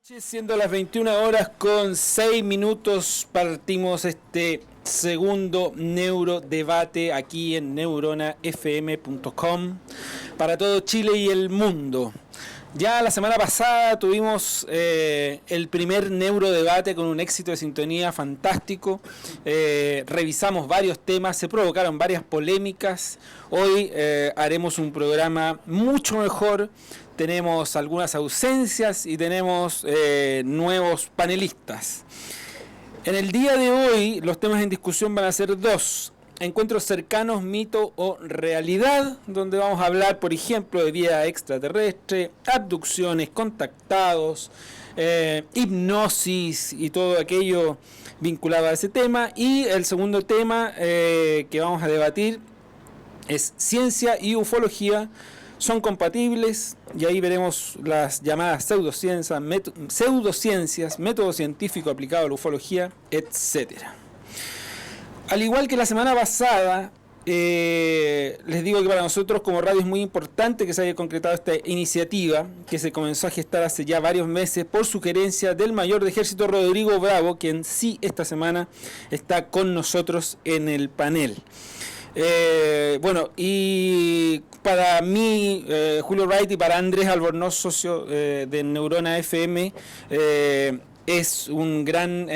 Siendo las 21 horas con 6 minutos, partimos este segundo neurodebate aquí en neuronafm.com para todo Chile y el mundo. Ya la semana pasada tuvimos el primer neurodebate con un éxito de sintonía fantástico. Revisamos varios temas, se provocaron varias polémicas. Hoy haremos un programa mucho mejor. Tenemos algunas ausencias y tenemos nuevos panelistas. En el día de hoy los temas en discusión van a ser dos. Encuentros cercanos, mito o realidad, donde vamos a hablar, por ejemplo, de vida extraterrestre, abducciones, contactados, hipnosis y todo aquello vinculado a ese tema. Y el segundo tema que vamos a debatir es ciencia y ufología. ¿Son compatibles? Y ahí veremos las llamadas pseudociencias, método científico aplicado a la ufología, etcétera. Al igual que la semana pasada, les digo que para nosotros como radio es muy importante que se haya concretado esta iniciativa que se comenzó a gestar hace ya varios meses por sugerencia del mayor de ejército Rodrigo Bravo, quien sí esta semana está con nosotros en el panel. Bueno, y para mí, Julio Wright, y para Andrés Albornoz, socio de Neurona FM, es un gran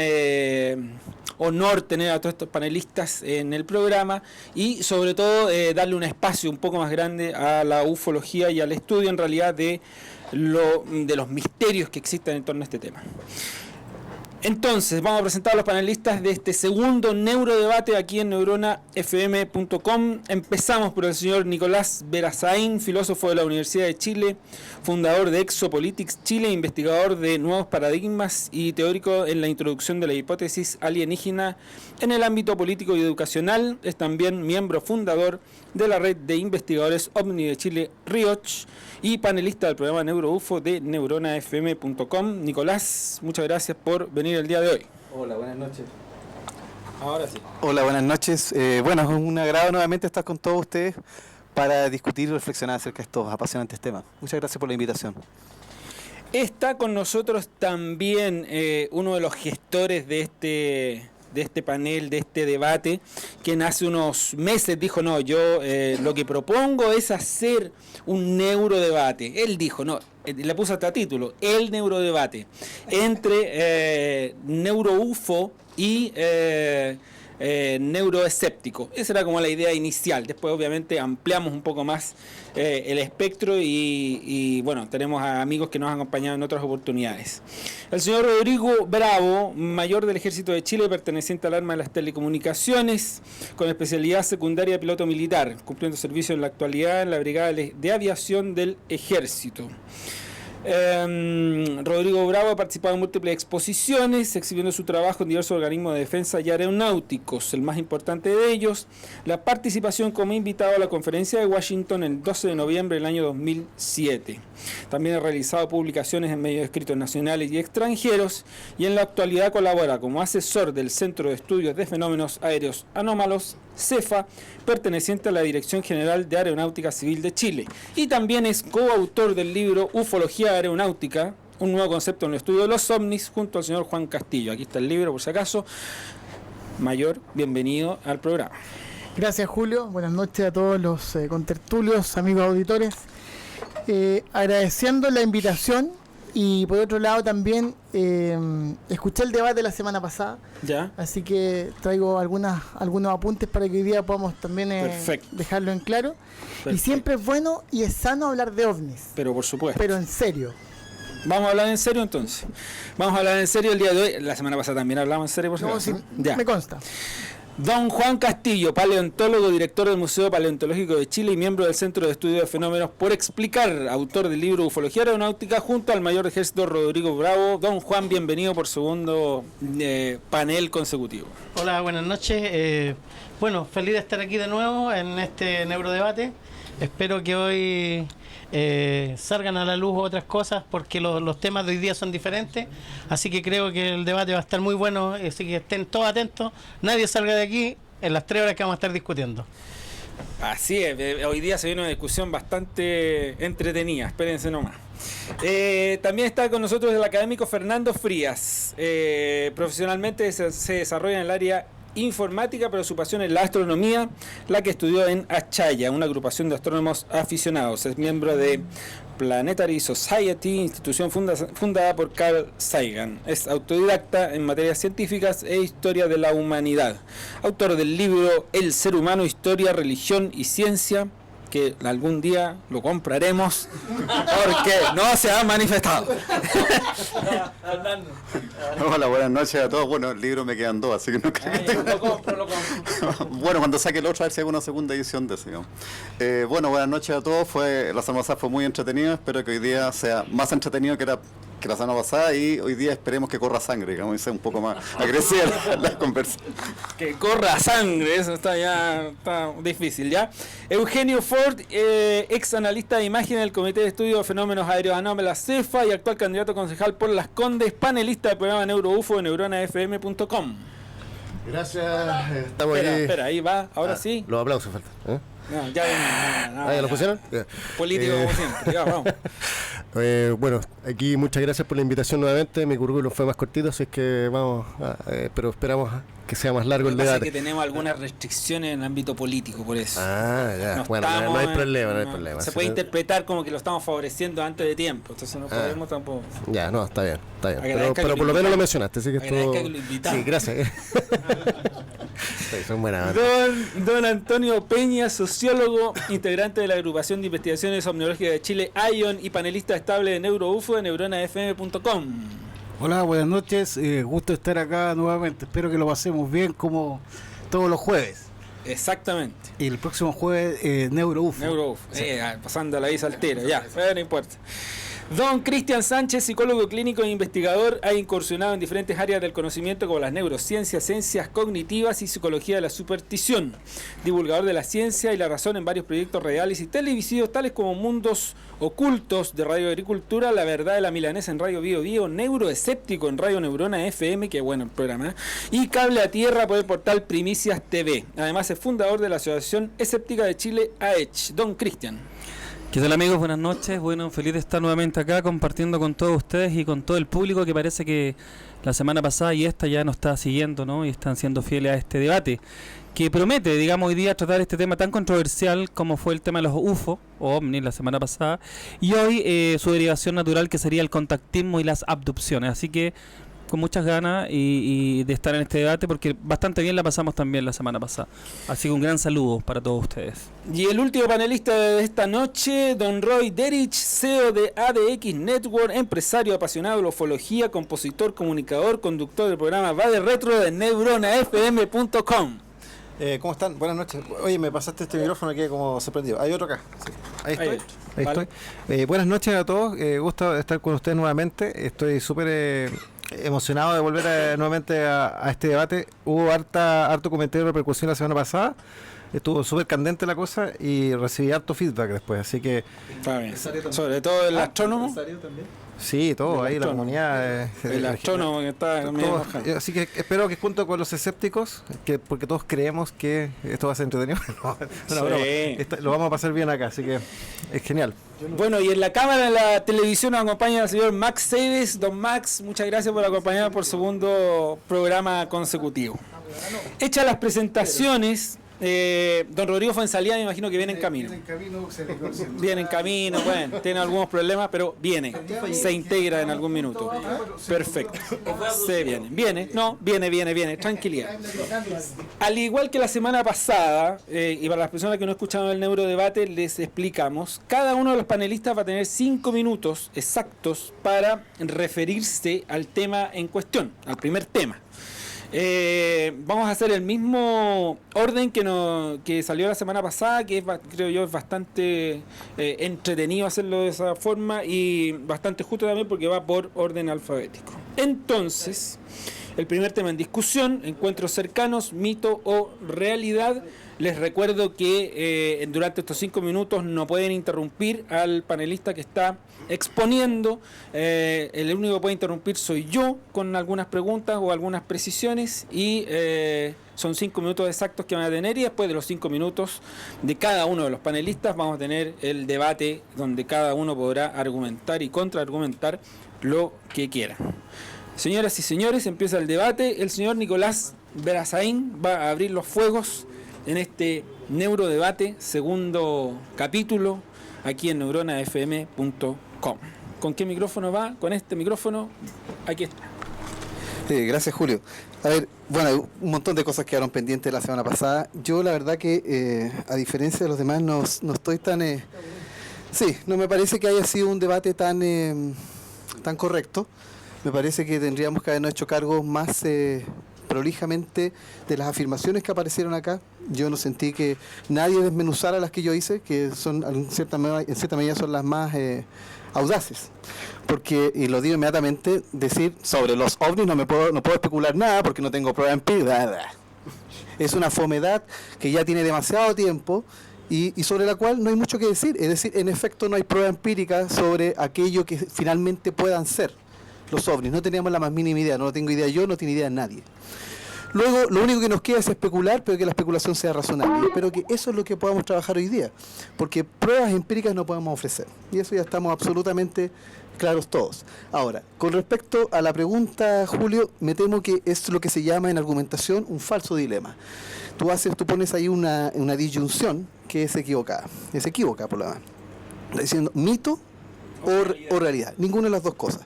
honor tener a todos estos panelistas en el programa y sobre todo darle un espacio un poco más grande a la ufología y al estudio en realidad de los misterios que existen en torno a este tema. Entonces, vamos a presentar a los panelistas de este segundo neurodebate aquí en neuronafm.com. Empezamos por el señor Nicolás Verazain, filósofo de la Universidad de Chile, fundador de Exopolitics Chile, investigador de nuevos paradigmas y teórico en la introducción de la hipótesis alienígena en el ámbito político y educacional. Es también miembro fundador de la red de investigadores OVNI de Chile, RIOCH, y panelista del programa NeuroUFO de neuronafm.com. Nicolás, muchas gracias por venir el día de hoy. Hola, buenas noches. Ahora sí. Hola, buenas noches. Bueno, es un agrado nuevamente estar con todos ustedes para discutir y reflexionar acerca de estos apasionantes temas. Muchas gracias por la invitación. Está con nosotros también uno de los gestores de este panel, de este debate, quien hace unos meses dijo, no, yo lo que propongo es hacer un neurodebate. Él dijo, no, le puso hasta título, el neurodebate, entre neuroufo y neuroescéptico. Esa era como la idea inicial. Después obviamente ampliamos un poco más el espectro y bueno, tenemos a amigos que nos han acompañado en otras oportunidades. El señor Rodrigo Bravo, mayor del Ejército de Chile, perteneciente al arma de las telecomunicaciones, con especialidad secundaria de piloto militar, cumpliendo servicio en la actualidad en la Brigada de Aviación del Ejército. Rodrigo Bravo ha participado en múltiples exposiciones, exhibiendo su trabajo en diversos organismos de defensa y aeronáuticos. El más importante de ellos, la participación como invitado a la conferencia de Washington el 12 de noviembre del año 2007. También ha realizado publicaciones en medios escritos nacionales y extranjeros y en la actualidad colabora como asesor del Centro de Estudios de Fenómenos Aéreos Anómalos, CEFA, perteneciente a la Dirección General de Aeronáutica Civil de Chile. Y también es coautor del libro Ufología Aeronáutica, un nuevo concepto en el estudio de los ovnis, junto al señor Juan Castillo. Aquí está el libro, por si acaso. Mayor, bienvenido al programa. Gracias, Julio. Buenas noches a todos los contertulios, amigos auditores. Agradeciendo la invitación y por otro lado también escuché el debate la semana pasada. ¿Ya? Así que traigo algunos apuntes para que hoy día podamos también dejarlo en claro. Perfecto. Y siempre es bueno y es sano hablar de ovnis. Pero por supuesto. Pero en serio. Vamos a hablar en serio entonces. Vamos a hablar en serio el día de hoy. La semana pasada también hablamos en serio, por si acaso. Sí, ya. Me consta. Don Juan Castillo, paleontólogo, director del Museo Paleontológico de Chile y miembro del Centro de Estudio de Fenómenos por Explicar, autor del libro Ufología Aeronáutica, junto al mayor de ejército Rodrigo Bravo. Don Juan, bienvenido por segundo panel consecutivo. Hola, buenas noches. Bueno, feliz de estar aquí de nuevo en este neurodebate. Espero que hoy salgan a la luz otras cosas porque los temas de hoy día son diferentes, así que creo que el debate va a estar muy bueno, así que estén todos atentos, nadie salga de aquí en las 3 horas que vamos a estar discutiendo. Así es, hoy día se viene una discusión bastante entretenida, espérense nomás. También está con nosotros el académico Fernando Frías. Profesionalmente se desarrolla en el área informática, pero su pasión es la astronomía, la que estudió en Achaya, una agrupación de astrónomos aficionados. Es miembro de Planetary Society, institución fundada por Carl Sagan. Es autodidacta en materias científicas e historia de la humanidad. Autor del libro El ser humano, historia, religión y ciencia, que algún día lo compraremos porque no se ha manifestado. Hola, buenas noches a todos. Bueno, el libro me quedan 2, así que no creo que Lo compro. Bueno, cuando saque el otro, a ver si hago una segunda edición de ese. Bueno, buenas noches a todos. La semana pasada fue muy entretenido. Espero que hoy día sea más entretenido que la semana pasada, y hoy día esperemos que corra sangre, digamos, y sea un poco más agresiva la conversación. Que corra sangre, eso está difícil, ¿ya? Eugenio Ford, ex analista de imagen del Comité de Estudio de Fenómenos Aeroanómalos CEFA y actual candidato concejal por Las Condes, panelista del programa NeuroUFO de neuronafm.com. Gracias, estamos ahí. Espera, ahí va, ahora sí. Los aplausos faltan. No, ya ¿Lo pusieron? Político como siempre, ya, vamos. Bueno, aquí muchas gracias por la invitación nuevamente. Mi currículum fue más cortito, así es que vamos, pero esperamos que sea más largo el debate. Pasa que tenemos algunas restricciones en el ámbito político, por eso. Ya, bueno, no hay problema. Se puede interpretar como que lo estamos favoreciendo antes de tiempo, entonces no podemos tampoco. Ya, no, está bien. Pero por lo menos lo mencionaste, así que esto... Que lo invitamos. Sí, gracias. Sí, son buenas. Don Antonio Peña, sociólogo, integrante de la agrupación de investigaciones omniológicas de Chile, ION, y panelista estable de NeuroUFO de neuronafm.com. Hola, buenas noches, gusto estar acá nuevamente, espero que lo pasemos bien como todos los jueves. Exactamente. Y el próximo jueves, NeuroUFO. Sí. Pasando la visa al tiro, ya, no importa. Don Cristian Sánchez, psicólogo clínico e investigador, ha incursionado en diferentes áreas del conocimiento como las neurociencias, ciencias cognitivas y psicología de la superstición. Divulgador de la ciencia y la razón en varios proyectos reales y televisivos tales como Mundos Ocultos de Radio Agricultura, La Verdad de la Milanesa en Radio Bio Bio, Neuroescéptico en Radio Neurona FM, que bueno el programa, y Cable a Tierra por el portal Primicias TV. Además es fundador de la Asociación Escéptica de Chile, AECH. Don Cristian. ¿Qué tal, amigos? Buenas noches. Bueno, feliz de estar nuevamente acá compartiendo con todos ustedes y con todo el público que parece que la semana pasada y esta ya nos está siguiendo, ¿no? Y están siendo fieles a este debate que promete, digamos, hoy día tratar este tema tan controversial como fue el tema de los UFO o OVNI la semana pasada, y hoy su derivación natural, que sería el contactismo y las abducciones. Así que con muchas ganas y de estar en este debate, porque bastante bien la pasamos también la semana pasada. Así que un gran saludo para todos ustedes. Y el último panelista de esta noche, don Roy Derich, CEO de ADX Network, empresario apasionado de la ufología, compositor, comunicador, conductor del programa Va de Retro de neuronafm.com. ¿Cómo están? Buenas noches. Oye, me pasaste este micrófono que como sorprendido. Hay otro acá. Sí. Ahí estoy. Vale. Buenas noches a todos. Gusto estar con ustedes nuevamente. Estoy súper emocionado de volver nuevamente a este debate. Hubo harto comentario de repercusión la semana pasada. Estuvo súper candente la cosa y recibí harto feedback después. Así que... Está bien. Sobre todo el astrónomo. Sí, todo, ahí la comunidad. El astrónomo que está todo, así que espero que junto con los escépticos, porque todos creemos que esto va a ser entretenido, lo vamos a pasar bien acá, así que es genial. Bueno, y en la cámara de la televisión nos acompaña el señor Max Seves. Don Max, muchas gracias por acompañarnos por segundo programa consecutivo. Hechas las presentaciones, don Rodrigo Fuenzalía me imagino que viene en camino. Viene en camino, bueno, tiene algunos problemas, pero viene, se integra en algún minuto. Perfecto. Se viene, tranquilidad. Al igual que la semana pasada, y para las personas que no escucharon el neurodebate, les explicamos, cada uno de los panelistas va a tener 5 minutos exactos para referirse al tema en cuestión, al primer tema. Vamos a hacer el mismo orden que salió la semana pasada, que creo yo es bastante entretenido hacerlo de esa forma y bastante justo también porque va por orden alfabético. Entonces, el primer tema en discusión: encuentros cercanos, mito o realidad. Les recuerdo que durante estos 5 minutos no pueden interrumpir al panelista que está exponiendo. El único que puede interrumpir soy yo con algunas preguntas o algunas precisiones, y son 5 minutos exactos que van a tener, y después de los 5 minutos de cada uno de los panelistas vamos a tener el debate donde cada uno podrá argumentar y contraargumentar lo que quiera. Señoras y señores, empieza el debate. El señor Nicolás Verazaín va a abrir los fuegos en este neurodebate, segundo capítulo, aquí en neuronafm.com. ¿Con qué micrófono va? Con este micrófono. Aquí está. Gracias, Julio. A ver, bueno, un montón de cosas quedaron pendientes la semana pasada. Yo la verdad que, a diferencia de los demás, no estoy tan... sí, no me parece que haya sido un debate tan correcto. Me parece que tendríamos que habernos hecho cargo más prolijamente de las afirmaciones que aparecieron acá. Yo no sentí que nadie desmenuzara las que yo hice, que son en cierta medida son las más audaces. Porque, y lo digo inmediatamente, decir sobre los ovnis no puedo especular nada porque no tengo prueba empírica. Es una fomedad que ya tiene demasiado tiempo y sobre la cual no hay mucho que decir. Es decir, en efecto no hay prueba empírica sobre aquello que finalmente puedan ser los ovnis. No teníamos la más mínima idea, no lo tengo idea yo, no tiene idea nadie. Luego, lo único que nos queda es especular, pero que la especulación sea razonable. Espero que eso es lo que podamos trabajar hoy día, porque pruebas empíricas no podemos ofrecer. Y eso ya estamos absolutamente claros todos. Ahora, con respecto a la pregunta, Julio, me temo que es lo que se llama en argumentación un falso dilema. Tú pones ahí una disyunción que es equivocada. Es equívoca, por lo demás. Está diciendo mito o realidad. Ninguna de las dos cosas.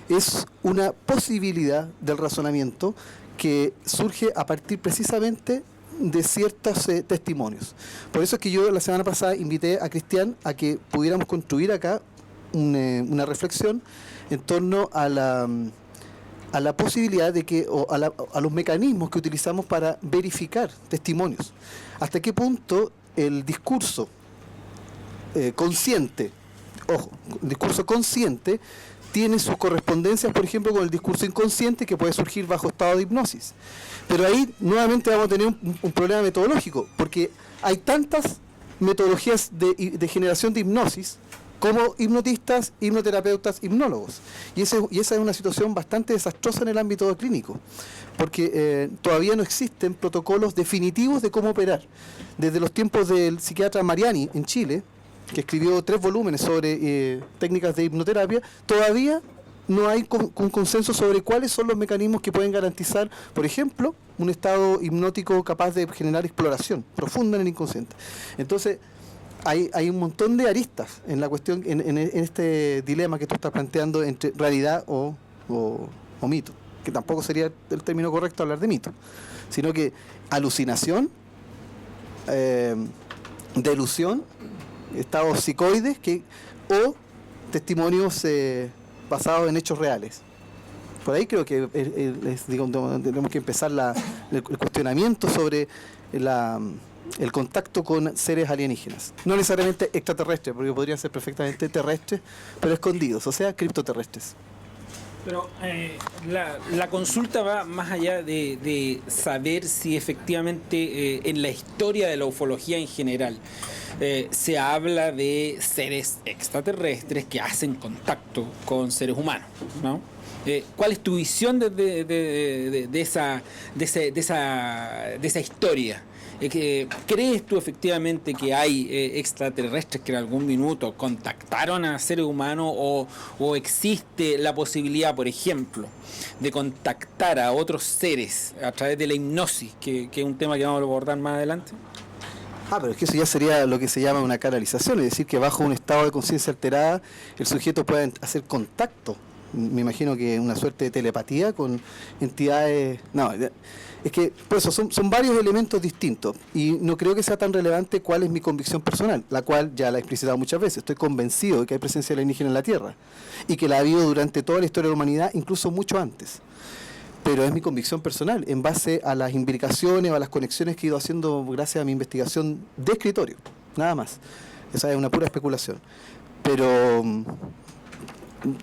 Es una posibilidad del razonamiento que surge a partir precisamente de ciertos testimonios. Por eso es que yo la semana pasada invité a Cristian a que pudiéramos construir acá una reflexión en torno a la posibilidad de que, o a los mecanismos que utilizamos para verificar testimonios. Hasta qué punto el discurso consciente, ojo, el discurso consciente tiene sus correspondencias, por ejemplo, con el discurso inconsciente que puede surgir bajo estado de hipnosis. Pero ahí nuevamente vamos a tener un problema metodológico, porque hay tantas metodologías de generación de hipnosis como hipnotistas, hipnoterapeutas, hipnólogos. Y esa es una situación bastante desastrosa en el ámbito clínico, porque todavía no existen protocolos definitivos de cómo operar. Desde los tiempos del psiquiatra Mariani en Chile, que escribió 3 volúmenes sobre técnicas de hipnoterapia, todavía no hay un consenso sobre cuáles son los mecanismos que pueden garantizar, por ejemplo, un estado hipnótico capaz de generar exploración profunda en el inconsciente. Entonces, hay un montón de aristas en la cuestión, en este dilema que tú estás planteando entre realidad o mito, que tampoco sería el término correcto hablar de mito, sino que alucinación, delusión, estados psicoides o testimonios basados en hechos reales. Por ahí creo que tenemos que empezar el cuestionamiento sobre el contacto con seres alienígenas. No necesariamente extraterrestres, porque podrían ser perfectamente terrestres, pero escondidos, o sea, criptoterrestres. Pero la consulta va más allá de saber si efectivamente en la historia de la ufología en general se habla de seres extraterrestres que hacen contacto con seres humanos, ¿no? ¿Cuál es tu visión de esa historia? ¿Crees tú efectivamente que hay extraterrestres que en algún minuto contactaron a seres humanos o existe la posibilidad, por ejemplo, de contactar a otros seres a través de la hipnosis, que es un tema que vamos a abordar más adelante? Pero es que eso ya sería lo que se llama una canalización, es decir, que bajo un estado de conciencia alterada el sujeto puede hacer contacto. Me imagino que una suerte de telepatía con entidades... No, es que por eso son varios elementos distintos y no creo que sea tan relevante cuál es mi convicción personal, la cual ya la he explicitado muchas veces. Estoy convencido de que hay presencia alienígena en la Tierra y que la ha habido durante toda la historia de la humanidad, incluso mucho antes. Pero es mi convicción personal, en base a las imbricaciones o a las conexiones que he ido haciendo gracias a mi investigación de escritorio, nada más. Esa es una pura especulación. Pero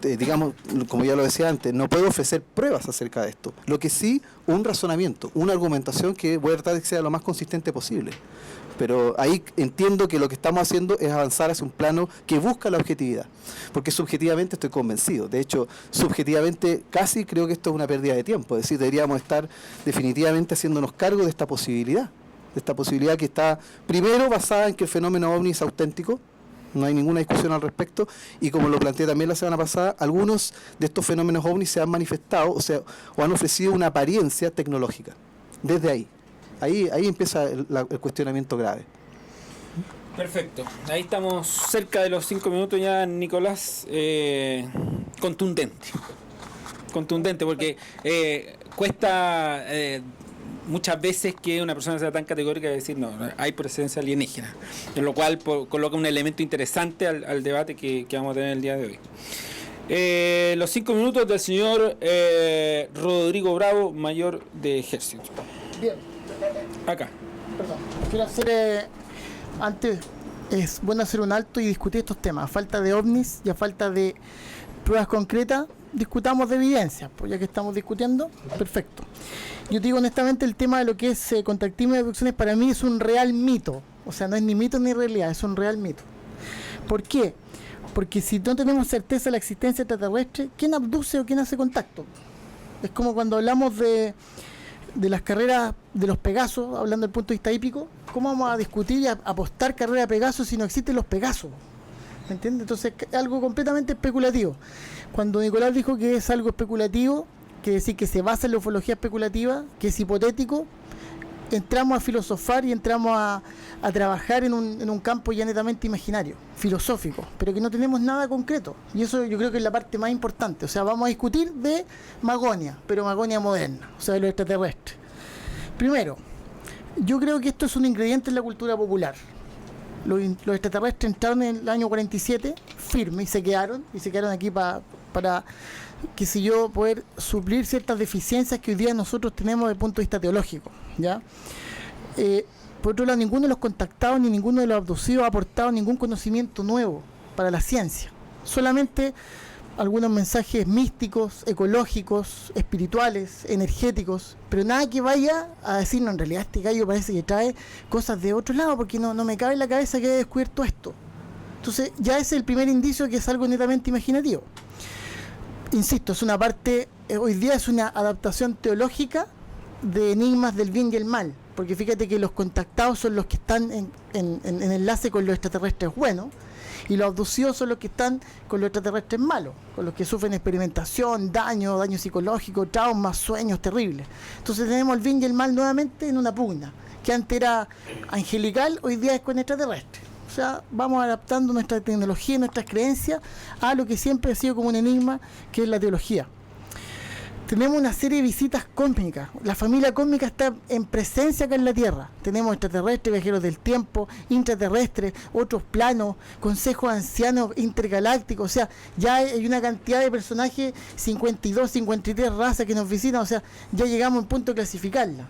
digamos, como ya lo decía antes, no puedo ofrecer pruebas acerca de esto. Lo que sí, un razonamiento, una argumentación que voy a tratar de que sea lo más consistente posible. Pero ahí entiendo que lo que estamos haciendo es avanzar hacia un plano que busca la objetividad. Porque subjetivamente estoy convencido. De hecho, subjetivamente casi creo que esto es una pérdida de tiempo. Es decir, deberíamos estar definitivamente haciéndonos cargo de esta posibilidad. De esta posibilidad que está primero basada en que el fenómeno ovni es auténtico. No hay ninguna discusión al respecto, y como lo planteé también la semana pasada, algunos de estos fenómenos ovni se han manifestado, o han ofrecido una apariencia tecnológica. Desde ahí empieza el cuestionamiento grave. Perfecto, ahí estamos cerca de los 5 minutos ya, Nicolás. Contundente, porque cuesta muchas veces que una persona sea tan categórica de decir no, hay presencia alienígena, en lo cual coloca un elemento interesante al debate que vamos a tener el día de hoy. Los 5 minutos del señor Rodrigo Bravo, mayor de ejército. Bien. Acá. Perdón. Quiero hacer antes, es bueno hacer un alto y discutir estos temas. A falta de ovnis y a falta de pruebas concretas, discutamos de evidencia, pues ya que estamos discutiendo, perfecto. Yo te digo honestamente, el tema de lo que es contactismo y abducciones para mí es un real mito. O sea, no es ni mito ni realidad, es un real mito. ¿Por qué? Porque si no tenemos certeza de la existencia extraterrestre, ¿quién abduce o quién hace contacto? Es como cuando hablamos de las carreras de los Pegasos, hablando del punto de vista hípico. ¿Cómo vamos a discutir y a apostar carrera de Pegasos si no existen los Pegasos? ¿Me entiendes? Entonces es algo completamente especulativo. Cuando Nicolás dijo que es algo especulativo, quiere decir que se basa en la ufología especulativa, que es hipotético, entramos a filosofar y entramos a trabajar en un campo ya netamente imaginario, filosófico, pero que no tenemos nada concreto. Y eso yo creo que es la parte más importante. O sea, vamos a discutir de Magonia, pero Magonia moderna, o sea, de lo extraterrestre. Primero, yo creo que esto es un ingrediente en la cultura popular. Los extraterrestres entraron en el año 47 firme y se quedaron aquí para qué sé yo, poder suplir ciertas deficiencias que hoy día nosotros tenemos desde el punto de vista teológico, ¿ya? Por otro lado, ninguno de los contactados ni ninguno de los abducidos ha aportado ningún conocimiento nuevo para la ciencia. Solamente algunos mensajes místicos, ecológicos, espirituales, energéticos, pero nada que vaya a decir, no, en realidad este gallo parece que trae cosas de otro lado, porque no me cabe en la cabeza que haya descubierto esto. Entonces ya ese es el primer indicio que es algo netamente imaginativo. Insisto, es una parte, hoy día es una adaptación teológica de enigmas del bien y el mal, porque fíjate que los contactados son los que están en enlace con los extraterrestres buenos, y los abducidos son los que están con los extraterrestres malos, con los que sufren experimentación, daño psicológico, traumas, sueños terribles. Entonces tenemos el bien y el mal nuevamente en una pugna, que antes era angelical, hoy día es con extraterrestres. O sea, vamos adaptando nuestra tecnología y nuestras creencias a lo que siempre ha sido como un enigma, que es la teología. Tenemos una serie de visitas cósmicas. La familia cósmica está en presencia acá en la Tierra. Tenemos extraterrestres, viajeros del tiempo, intraterrestres, otros planos, consejos ancianos intergalácticos. O sea, ya hay una cantidad de personajes, 52, 53 razas que nos visitan. O sea, ya llegamos a un punto de clasificarla,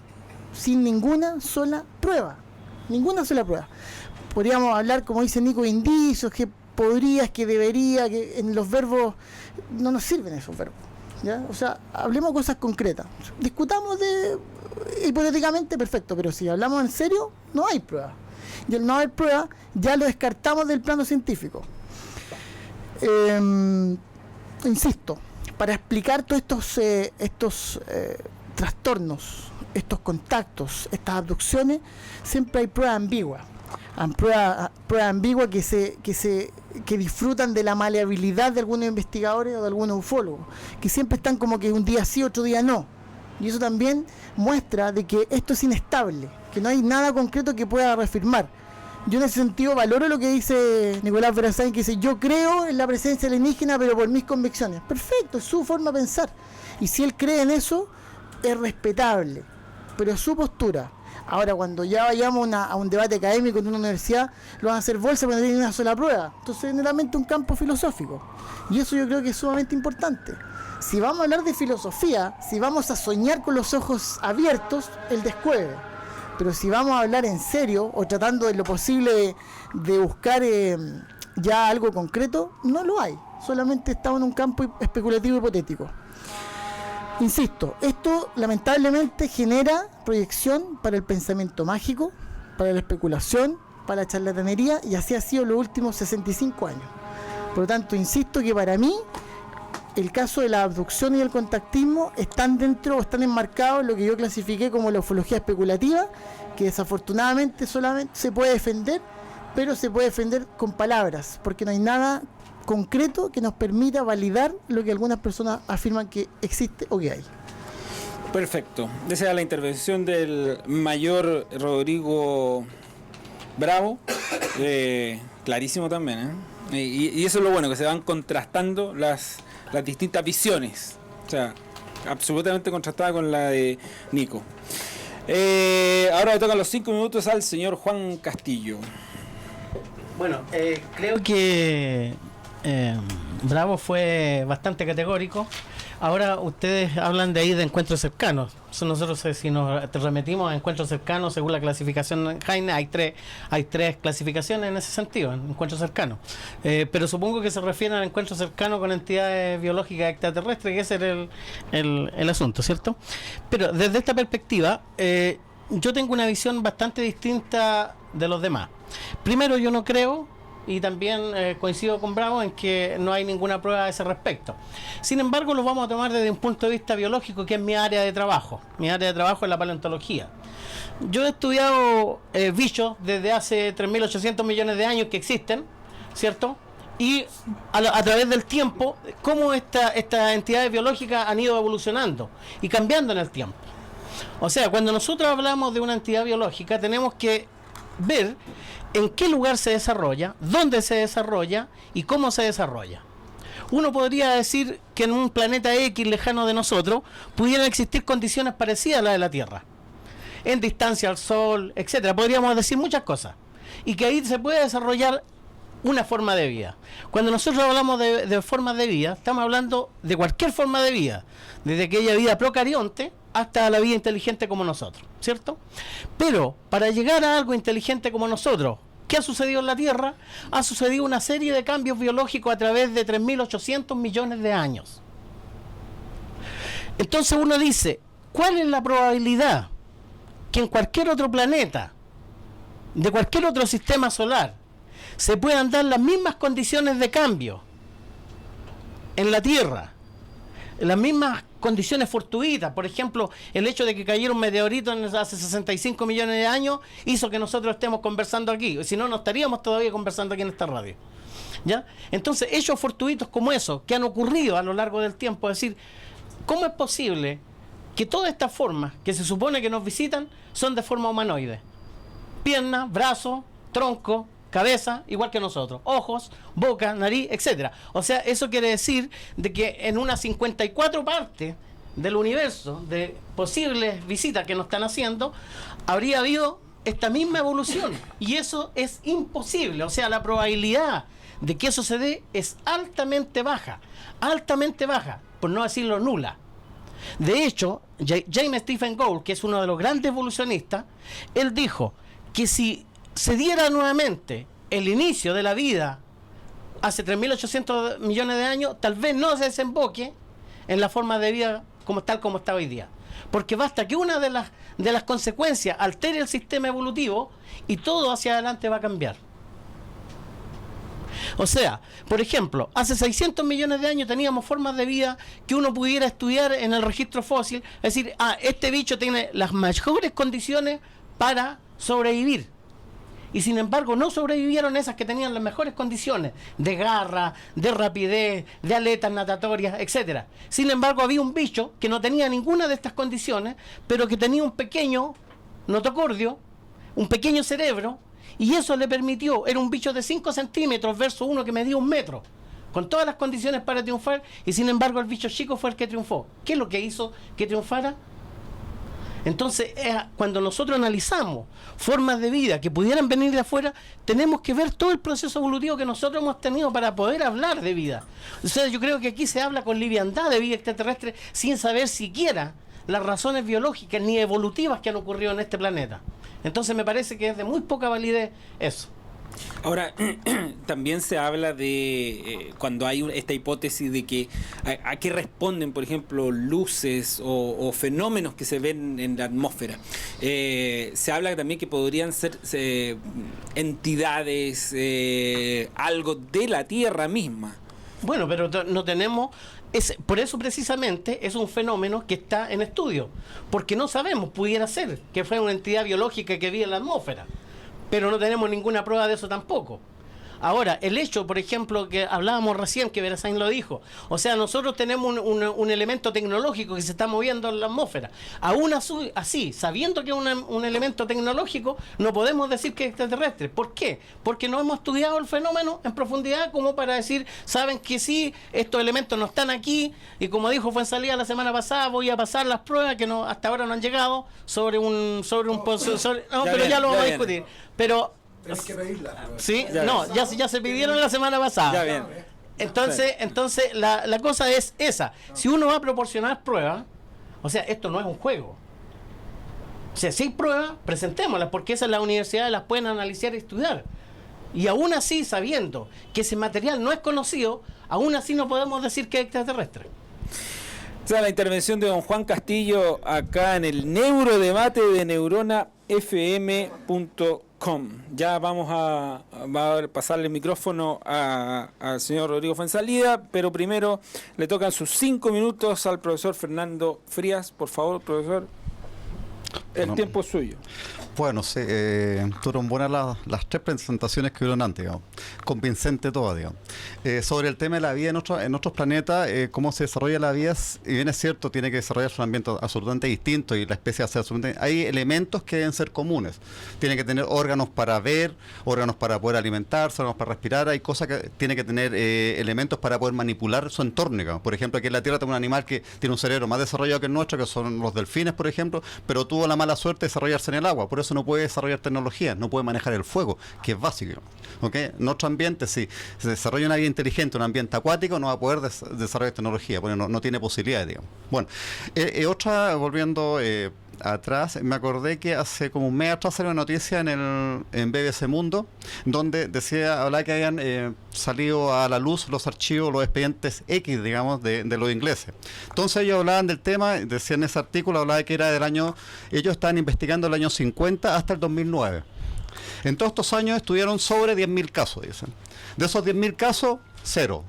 sin ninguna sola prueba. Ninguna sola prueba. Podríamos hablar, como dice Nico, indicios, que podrías, que debería, que en los verbos no nos sirven esos verbos, ¿ya? O sea, hablemos de cosas concretas. Discutamos hipotéticamente, perfecto, pero si hablamos en serio, no hay prueba. Y al no haber prueba, ya lo descartamos del plano científico. Insisto, para explicar todos estos trastornos, estos contactos, estas abducciones, siempre hay pruebas ambiguas. Pruebas ambiguas que disfrutan de la maleabilidad de algunos investigadores o de algunos ufólogos, que siempre están como que un día sí, otro día no. Y eso también muestra de que esto es inestable, que no hay nada concreto que pueda reafirmar. Yo en ese sentido valoro lo que dice Nicolás Verazain, que dice, yo creo en la presencia alienígena, pero por mis convicciones. Perfecto, es su forma de pensar. Y si él cree en eso, es respetable, pero es su postura. Ahora, cuando ya vayamos a un debate académico en una universidad, lo van a hacer bolsa porque no tienen una sola prueba. Entonces, es netamente un campo filosófico. Y eso yo creo que es sumamente importante. Si vamos a hablar de filosofía, si vamos a soñar con los ojos abiertos, el descueve. Pero si vamos a hablar en serio, o tratando de lo posible de buscar ya algo concreto, no lo hay. solamente estamos en un campo especulativo hipotético. Insisto, esto lamentablemente genera proyección para el pensamiento mágico, para la especulación, para la charlatanería, y así ha sido los últimos 65 años. Por lo tanto, insisto que para mí el caso de la abducción y el contactismo están dentro o están enmarcados en lo que yo clasifiqué como la ufología especulativa, que desafortunadamente solamente se puede defender, pero se puede defender con palabras, porque no hay nada concreto que nos permita validar lo que algunas personas afirman que existe o que hay. Perfecto. Esa era la intervención del mayor Rodrigo Bravo. Clarísimo también, ¿eh? Y eso es lo bueno, que se van contrastando las distintas visiones. O sea, absolutamente contrastada con la de Nico. Ahora le tocan los 5 minutos al señor Juan Castillo. Bueno, creo que Bravo fue bastante categórico. Ahora ustedes hablan de ahí de encuentros cercanos. Nosotros, si nos remitimos a encuentros cercanos, según la clasificación Heine, hay tres clasificaciones en ese sentido, en encuentros cercanos. Pero supongo que se refieren al encuentro cercano con entidades biológicas extraterrestres, que ese era el asunto, ¿cierto? Pero desde esta perspectiva, yo tengo una visión bastante distinta de los demás. Primero, yo no creo, y también coincido con Bravo en que no hay ninguna prueba a ese respecto. Sin embargo, lo vamos a tomar desde un punto de vista biológico, que es mi área de trabajo. Mi área de trabajo es la paleontología. Yo he estudiado bichos desde hace 3.800 millones de años que existen, ¿cierto? Y a través del tiempo, cómo estas entidades biológicas han ido evolucionando y cambiando en el tiempo. O sea, cuando nosotros hablamos de una entidad biológica, tenemos que ver en qué lugar se desarrolla, dónde se desarrolla y cómo se desarrolla. Uno podría decir que en un planeta X lejano de nosotros pudieran existir condiciones parecidas a las de la Tierra, en distancia al Sol, etcétera. Podríamos decir muchas cosas, y que ahí se puede desarrollar una forma de vida. Cuando nosotros hablamos de formas de vida, estamos hablando de cualquier forma de vida, desde aquella vida procarionte hasta la vida inteligente como nosotros, ¿cierto? Pero para llegar a algo inteligente como nosotros, ¿qué ha sucedido en la Tierra? Ha sucedido una serie de cambios biológicos a través de 3.800 millones de años. Entonces uno dice, ¿cuál es la probabilidad que en cualquier otro planeta, de cualquier otro sistema solar, se puedan dar las mismas condiciones de cambio en la Tierra, en las mismas condiciones fortuitas? Por ejemplo, el hecho de que cayera un meteorito hace 65 millones de años hizo que nosotros estemos conversando aquí, si no, no estaríamos todavía conversando aquí en esta radio, ¿ya? Entonces, hechos fortuitos como esos que han ocurrido a lo largo del tiempo, es decir, ¿cómo es posible que todas estas formas que se supone que nos visitan son de forma humanoide? Piernas, brazos, tronco, cabeza, igual que nosotros, ojos, boca, nariz, etcétera. O sea, eso quiere decir de que en unas 54 partes del universo de posibles visitas que nos están haciendo, habría habido esta misma evolución, y eso es imposible. O sea, la probabilidad de que eso se dé es altamente baja, por no decirlo nula. De hecho, James Stephen Gould, que es uno de los grandes evolucionistas, él dijo que si se diera nuevamente el inicio de la vida hace 3.800 millones de años, tal vez no se desemboque en la forma de vida tal como está hoy día. Porque basta que una de las consecuencias altere el sistema evolutivo y todo hacia adelante va a cambiar. O sea, por ejemplo, hace 600 millones de años teníamos formas de vida que uno pudiera estudiar en el registro fósil, es decir, este bicho tiene las mejores condiciones para sobrevivir. Y sin embargo no sobrevivieron esas que tenían las mejores condiciones de garra, de rapidez, de aletas natatorias, etcétera. Sin embargo, había un bicho que no tenía ninguna de estas condiciones, pero que tenía un pequeño notocordio, un pequeño cerebro, y eso le permitió, era un bicho de 5 centímetros versus uno que medía 1 metro, con todas las condiciones para triunfar, y sin embargo el bicho chico fue el que triunfó. ¿Qué es lo que hizo que triunfara? Entonces, cuando nosotros analizamos formas de vida que pudieran venir de afuera, tenemos que ver todo el proceso evolutivo que nosotros hemos tenido para poder hablar de vida. O sea, yo creo que aquí se habla con liviandad de vida extraterrestre sin saber siquiera las razones biológicas ni evolutivas que han ocurrido en este planeta. Entonces me parece que es de muy poca validez eso. Ahora, también se habla de cuando hay esta hipótesis de que a qué responden, por ejemplo, luces o fenómenos que se ven en la atmósfera. Se habla también que podrían ser entidades, algo de la Tierra misma. Bueno, pero no tenemos... por eso precisamente es un fenómeno que está en estudio, porque no sabemos, pudiera ser que fue una entidad biológica que vive en la atmósfera, pero no tenemos ninguna prueba de eso tampoco. Ahora, el hecho, por ejemplo, que hablábamos recién, que Verazain lo dijo, o sea, nosotros tenemos un elemento tecnológico que se está moviendo en la atmósfera. Aún así, sabiendo que es un elemento tecnológico, no podemos decir que es extraterrestre. ¿Por qué? Porque no hemos estudiado el fenómeno en profundidad como para decir, saben que sí, estos elementos no están aquí, y como dijo Fuenzalía la semana pasada, voy a pasar las pruebas que no, hasta ahora no han llegado pero ya lo vamos a discutir. Pero Tienes que pedirla. sí, ya se pidieron la semana pasada. Ya bien. Entonces la cosa es esa. Si uno va a proporcionar pruebas, o sea, esto no es un juego. O sea, si hay pruebas, presentémoslas, porque esas las universidades las pueden analizar y estudiar. Y aún así, sabiendo que ese material no es conocido, aún así no podemos decir que es extraterrestre. O sea, la intervención de don Juan Castillo acá en el neurodebate de neuronafm.com. Ya vamos a pasarle el micrófono al señor Rodrigo Fuenzalida, pero primero le tocan sus 5 minutos al profesor Fernando Frías. Por favor, profesor, el tiempo es suyo. Bueno, sí, fueron buenas las 3 presentaciones que hubieron antes, digamos. Convincente todo, digamos. Sobre el tema de la vida en otros planetas, cómo se desarrolla la vida, y bien es cierto, tiene que desarrollarse un ambiente absolutamente distinto y la especie hace absolutamente... Hay elementos que deben ser comunes. Tiene que tener órganos para ver, órganos para poder alimentarse, órganos para respirar. Hay cosas que tiene que tener elementos para poder manipular su entorno, digamos. Por ejemplo, aquí en la Tierra tenemos un animal que tiene un cerebro más desarrollado que el nuestro, que son los delfines, por ejemplo, pero tuvo la mala suerte de desarrollarse en el agua. Por eso no puede desarrollar tecnología, no puede manejar el fuego, que es básico. ¿Okay? En otro ambiente, si se desarrolla una vida inteligente, un ambiente acuático, no va a poder desarrollar tecnología, porque no tiene posibilidades, digamos. Bueno, volviendo atrás, me acordé que hace como un mes atrás salió una noticia en BBC Mundo, donde hablaba que habían salido a la luz los archivos, los expedientes X, digamos, de los ingleses. Entonces ellos hablaban del tema, decían en ese artículo, hablaba que era ellos estaban investigando el año 50 hasta el 2009. En todos estos años estudiaron sobre 10.000 casos, dicen. De esos 10.000 casos, cero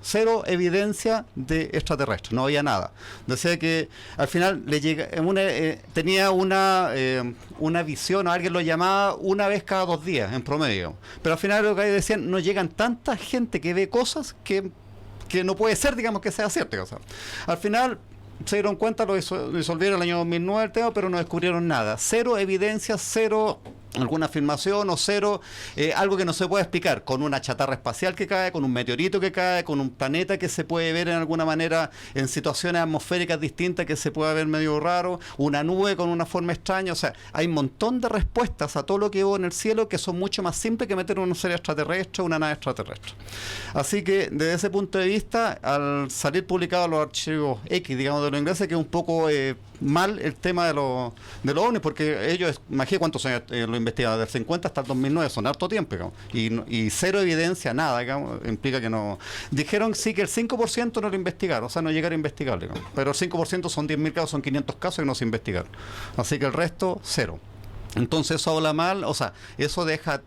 evidencia de extraterrestre, no había nada. Decía que al final tenía una visión, o alguien lo llamaba una vez cada 2 días en promedio. Pero al final lo que decían, no llegan tanta gente que ve cosas que no puede ser, digamos, que sea cierto. O sea, al final se dieron cuenta, lo disolvieron el año 2009 el tema, pero no descubrieron nada. Cero evidencia, cero alguna afirmación o cero algo que no se puede explicar, con una chatarra espacial que cae, con un meteorito que cae, con un planeta que se puede ver en alguna manera en situaciones atmosféricas distintas que se puede ver medio raro, una nube con una forma extraña. O sea, hay un montón de respuestas a todo lo que hubo en el cielo que son mucho más simples que meter un ser extraterrestre o una nave extraterrestre. Así que desde ese punto de vista, al salir publicados los archivos X, digamos, de los ingleses, que es un poco mal el tema de los ovnis, porque ellos, imagínate cuántos años lo investigaron, del 50 hasta el 2009, son harto tiempo, digamos, y cero evidencia, nada, digamos, implica que no. Dijeron sí que el 5% no lo investigaron, o sea, no llegaron a investigar, digamos, pero el 5% son 10.000 casos, son 500 casos y no se investigaron. Así que el resto, cero. Entonces eso habla mal, o sea, eso deja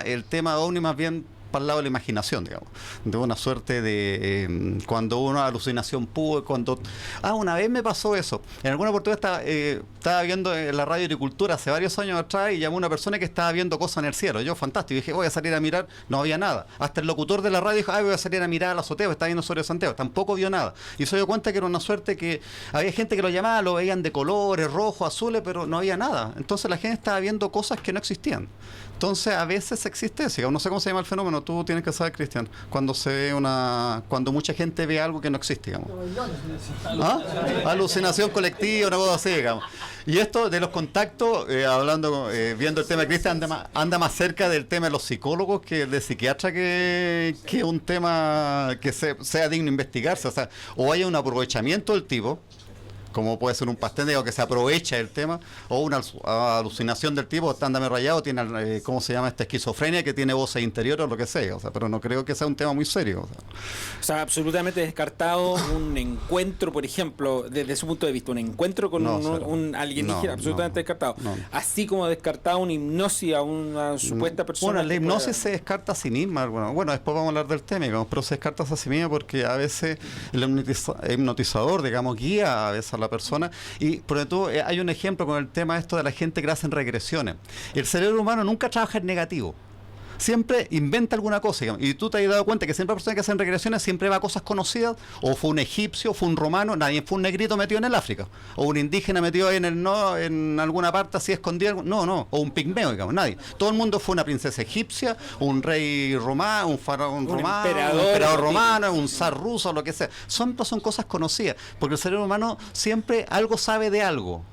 el tema de ovni más bien para el lado de la imaginación, digamos, de una suerte de cuando una alucinación pura, una vez me pasó eso, en alguna oportunidad estaba viendo en la radio Agricultura hace varios años atrás y llamó una persona que estaba viendo cosas en el cielo, yo fantástico, dije voy a salir a mirar, no había nada, hasta el locutor de la radio dijo, voy a salir a mirar a la azotea, estaba viendo sobre Santiago, tampoco vio nada, y se dio cuenta que era una suerte que había gente que lo llamaba, lo veían de colores, rojos, azules, pero no había nada, entonces la gente estaba viendo cosas que no existían. Entonces a veces existe eso, no sé cómo se llama el fenómeno, tú tienes que saber, Cristian, cuando cuando mucha gente ve algo que no existe, digamos. Alucinación colectiva, una cosa así, digamos. Y esto de los contactos, viendo el tema de Cristian, anda más cerca del tema de los psicólogos que el de psiquiatra, que un tema que sea digno de investigarse, o sea, o haya un aprovechamiento del tipo, como puede ser un pastel que se aprovecha del tema, o una alucinación del tipo, está andame rayado, tiene, ¿cómo se llama? Esta esquizofrenia, que tiene voces interiores o lo que sea, o sea, pero no creo que sea un tema muy serio. O sea, absolutamente descartado un encuentro, por ejemplo, desde su punto de vista, un encuentro con un alienígena, absolutamente descartado. Así como descartado una hipnosis a una supuesta persona. Bueno, la hipnosis se descarta a sí misma, bueno, después vamos a hablar del tema, digamos, pero se descarta a sí misma porque a veces el hipnotizador, digamos, guía a veces a la persona. Y por ejemplo, hay un ejemplo con el tema esto de la gente que hacen regresiones. El cerebro humano nunca trabaja en negativo. Siempre inventa alguna cosa, digamos. Y tú te has dado cuenta que siempre la persona que hacen regresiones siempre va a cosas conocidas, o fue un egipcio, o fue un romano, nadie fue un negrito metido en el África, o un indígena metido ahí en alguna parte así escondido, o un pigmeo, digamos, nadie. Todo el mundo fue una princesa egipcia, un rey romano, un faraón romano, un emperador romano, un zar ruso, lo que sea. Son cosas conocidas, porque el cerebro humano siempre algo sabe de algo.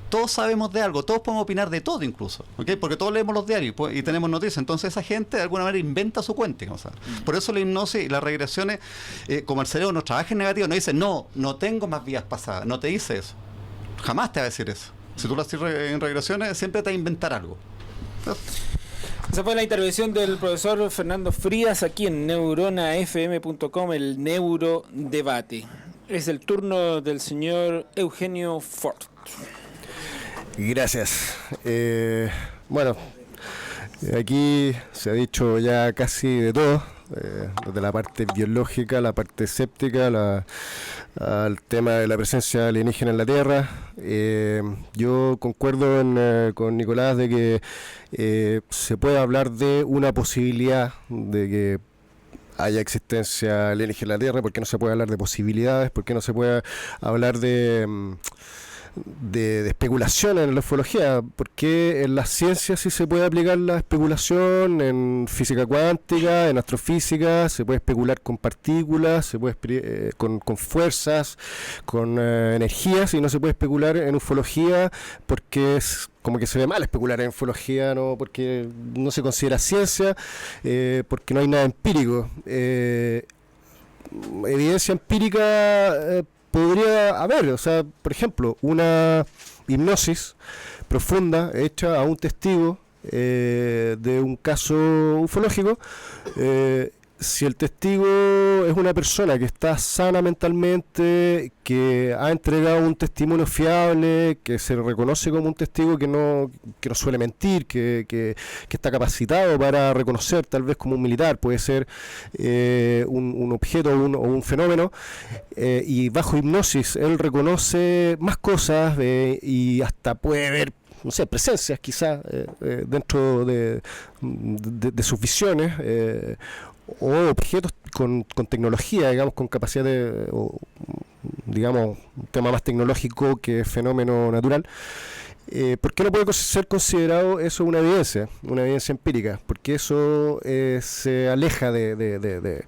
Todos sabemos de algo, todos podemos opinar de todo incluso, ¿okay? Porque todos leemos los diarios y tenemos noticias, entonces esa gente de alguna manera inventa su cuento, o sea, por eso la hipnosis y las regresiones, como el cerebro no trabaja en negativo, no dice, no tengo más vidas pasadas, no te dice eso, jamás te va a decir eso. Si tú lo haces en regresiones, siempre te va a inventar algo. Esa fue la intervención del profesor Fernando Frías aquí en neuronafm.com, el Neurodebate. Es el turno del señor Eugenio Ford. Gracias. Bueno, aquí se ha dicho ya casi de todo, desde la parte biológica, la parte escéptica, al tema de la presencia alienígena en la Tierra. Yo concuerdo con Nicolás de que se puede hablar de una posibilidad de que haya existencia alienígena en la Tierra, porque no se puede hablar de posibilidades, porque no se puede hablar de especulación en la ufología, porque en las ciencias sí se puede aplicar la especulación, en física cuántica, en astrofísica, se puede especular con partículas, se puede con fuerzas, con energías, y no se puede especular en ufología porque es como que se ve mal especular en ufología, no, porque no se considera ciencia, porque no hay nada empírico. Evidencia empírica podría haber, o sea, por ejemplo, una hipnosis profunda hecha a un testigo de un caso ufológico. Si el testigo es una persona que está sana mentalmente, que ha entregado un testimonio fiable, que se reconoce como un testigo que no suele mentir, que está capacitado para reconocer, tal vez como un militar, puede ser un objeto o un fenómeno, y bajo hipnosis él reconoce más cosas y hasta puede ver, no sé, presencias quizás dentro de sus visiones, o objetos con tecnología, digamos, con capacidad digamos, un tema más tecnológico que fenómeno natural. ¿Por qué no puede ser considerado eso una evidencia empírica? Porque eso se aleja de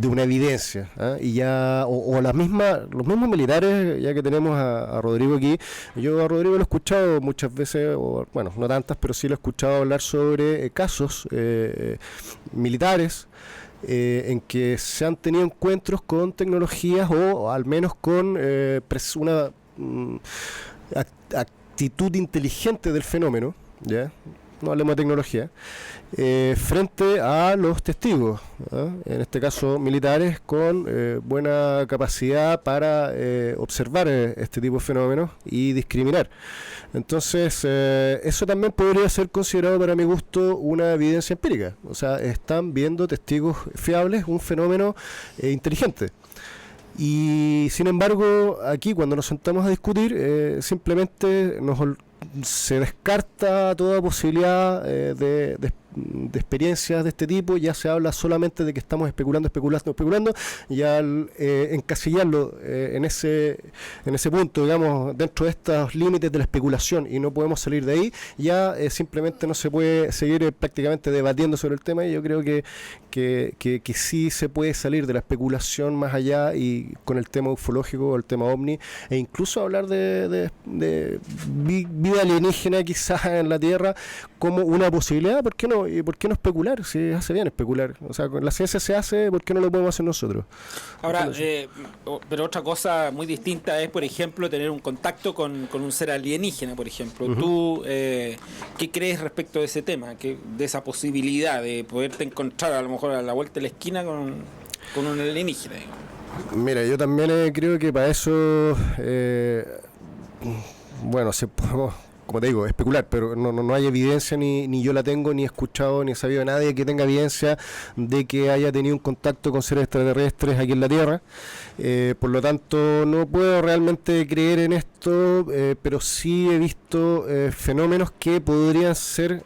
una evidencia, ¿eh? Y ya, o los mismos militares, ya que tenemos a Rodrigo aquí, yo a Rodrigo lo he escuchado muchas veces, o bueno, no tantas, pero sí lo he escuchado hablar sobre casos militares en que se han tenido encuentros con tecnologías o al menos con una actitud inteligente del fenómeno, ¿ya? No hablemos de tecnología, frente a los testigos, ¿eh? En este caso militares con buena capacidad para observar este tipo de fenómenos y discriminar. Entonces, eso también podría ser considerado, para mi gusto, una evidencia empírica. O sea, están viendo testigos fiables un fenómeno inteligente. Y sin embargo, aquí cuando nos sentamos a discutir, simplemente se descarta toda posibilidad de experiencias de este tipo. Ya se habla solamente de que estamos especulando, y al encasillarlo en ese punto, digamos, dentro de estos límites de la especulación, y no podemos salir de ahí, ya simplemente no se puede seguir prácticamente debatiendo sobre el tema. Y yo creo que sí se puede salir de la especulación más allá, y con el tema ufológico, el tema ovni, e incluso hablar de vida alienígena quizás en la Tierra, como una posibilidad, ¿por qué no? ¿Y por qué no especular? Si hace bien especular. O sea, con la ciencia se hace, ¿por qué no lo podemos hacer nosotros? Ahora, pero otra cosa muy distinta es, por ejemplo, tener un contacto con un ser alienígena, por ejemplo. ¿Tú qué crees respecto de ese tema? De esa posibilidad de poderte encontrar a lo mejor a la vuelta de la esquina con un alienígena, digamos? Mira, yo también creo que para eso, bueno, podemos, como te digo, especular, pero no hay evidencia, ni yo la tengo, ni he escuchado, ni he sabido de nadie que tenga evidencia de que haya tenido un contacto con seres extraterrestres aquí en la Tierra. Por lo tanto, no puedo realmente creer en esto, pero sí he visto fenómenos que podrían ser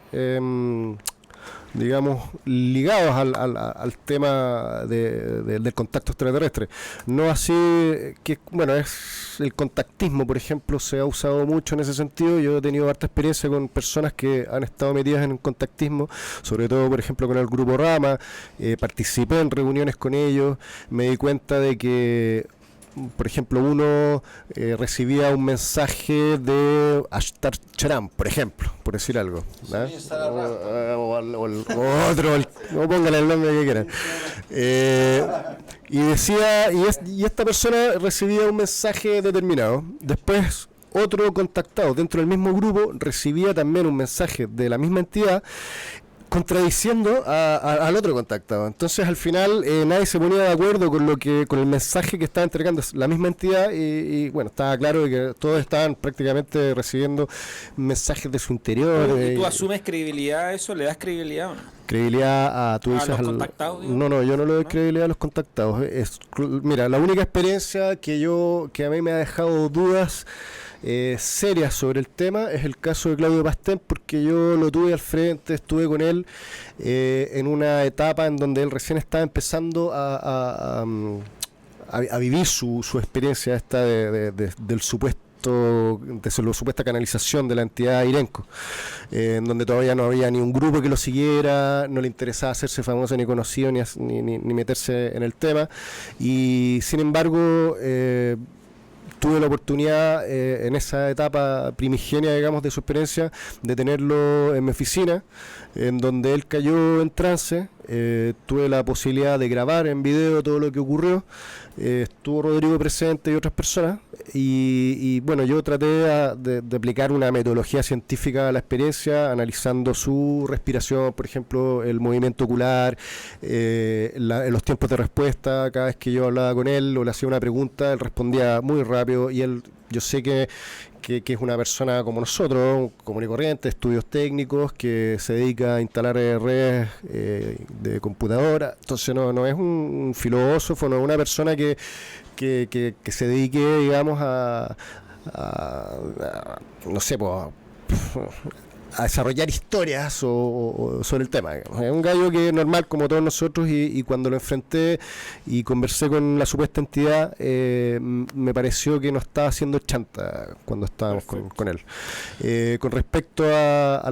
digamos, ligados al tema del contacto extraterrestre. No así que, bueno, es el contactismo, por ejemplo, se ha usado mucho en ese sentido. Yo he tenido harta experiencia con personas que han estado metidas en el contactismo, sobre todo, por ejemplo, con el grupo Rama. Participé en reuniones con ellos, me di cuenta de que, por ejemplo, uno recibía un mensaje de Ashtar Charam, por ejemplo, por decir algo, ¿no? O otro, no póngale el nombre que quieran. Y decía, y esta persona recibía un mensaje determinado. Después, otro contactado dentro del mismo grupo recibía también un mensaje de la misma entidad, contradiciendo al otro contactado. Entonces, al final, nadie se ponía de acuerdo con el mensaje que estaba entregando la misma entidad, y bueno, estaba claro de que todos estaban prácticamente recibiendo mensajes de su interior. ¿Y tú asumes credibilidad a eso? ¿Le das credibilidad o no? Credibilidad a, tú dices, los contactados, digo? No, yo no le doy credibilidad a los contactados. Mira, la única experiencia que a mí me ha dejado dudas serias sobre el tema es el caso de Claudio Pastén, porque yo lo tuve al frente, estuve con él en una etapa en donde él recién estaba empezando a vivir su experiencia esta del supuesto, de la supuesta canalización de la entidad Irenco, en donde todavía no había ni un grupo que lo siguiera, no le interesaba hacerse famoso ni conocido ni meterse en el tema, y sin embargo tuve la oportunidad en esa etapa primigenia, digamos, de su experiencia, de tenerlo en mi oficina, en donde él cayó en trance. Tuve la posibilidad de grabar en video todo lo que ocurrió. Estuvo Rodrigo presente y otras personas, y bueno, yo traté de aplicar una metodología científica a la experiencia, analizando su respiración, por ejemplo, el movimiento ocular, los tiempos de respuesta. Cada vez que yo hablaba con él o le hacía una pregunta, él respondía muy rápido, y yo sé que es una persona como nosotros, común y corriente, estudios técnicos, que se dedica a instalar redes de computadora. Entonces no es un filósofo, no es una persona que se dedique, digamos, no sé, a desarrollar historias o sobre el tema. Es un gallo que es normal como todos nosotros, y cuando lo enfrenté y conversé con la supuesta entidad, me pareció que no estaba haciendo chanta cuando estábamos con él. Con respecto a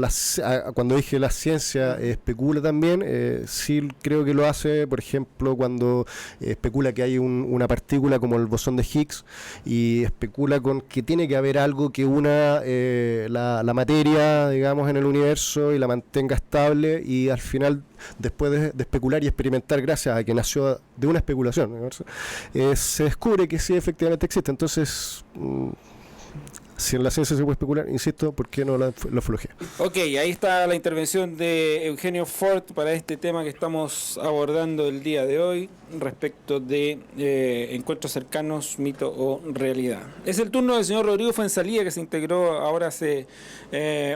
cuando dije la ciencia especula también, sí creo que lo hace, por ejemplo, cuando especula que hay una partícula como el bosón de Higgs, y especula con que tiene que haber algo que una la materia, digamos, en el universo, y la mantenga estable, y al final, después de especular y experimentar, gracias a que nació de una especulación, se descubre que sí, efectivamente existe. Entonces, si en la ciencia se puede especular, insisto, ¿por qué no la ufología? Ok, ahí está la intervención de Eugenio Ford para este tema que estamos abordando el día de hoy, respecto de encuentros cercanos, mito o realidad. Es el turno del señor Rodrigo Fuenzalía, que se integró ahora hace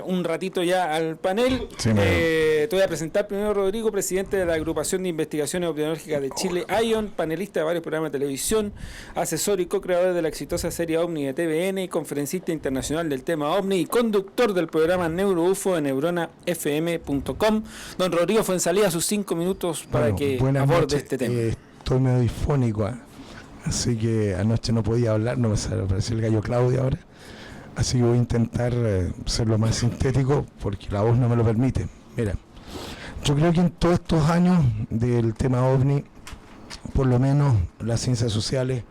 un ratito ya al panel. Sí, te voy a presentar primero, Rodrigo, presidente de la Agrupación de Investigaciones Opinológicas de Chile, ION, panelista de varios programas de televisión, asesor y co-creador de la exitosa serie OVNI de TVN, conferencista internacional del tema OVNI y conductor del programa NeuroUFO de neuronafm.com. Don Rodrigo Fuenzalía, sus 5 minutos para que aborde este tema. Estoy medio difónico, así que anoche no podía hablar, no me apareció el gallo Claudio ahora, así que voy a intentar ser lo más sintético, porque la voz no me lo permite. Mira, yo creo que en todos estos años del tema OVNI, por lo menos las ciencias sociales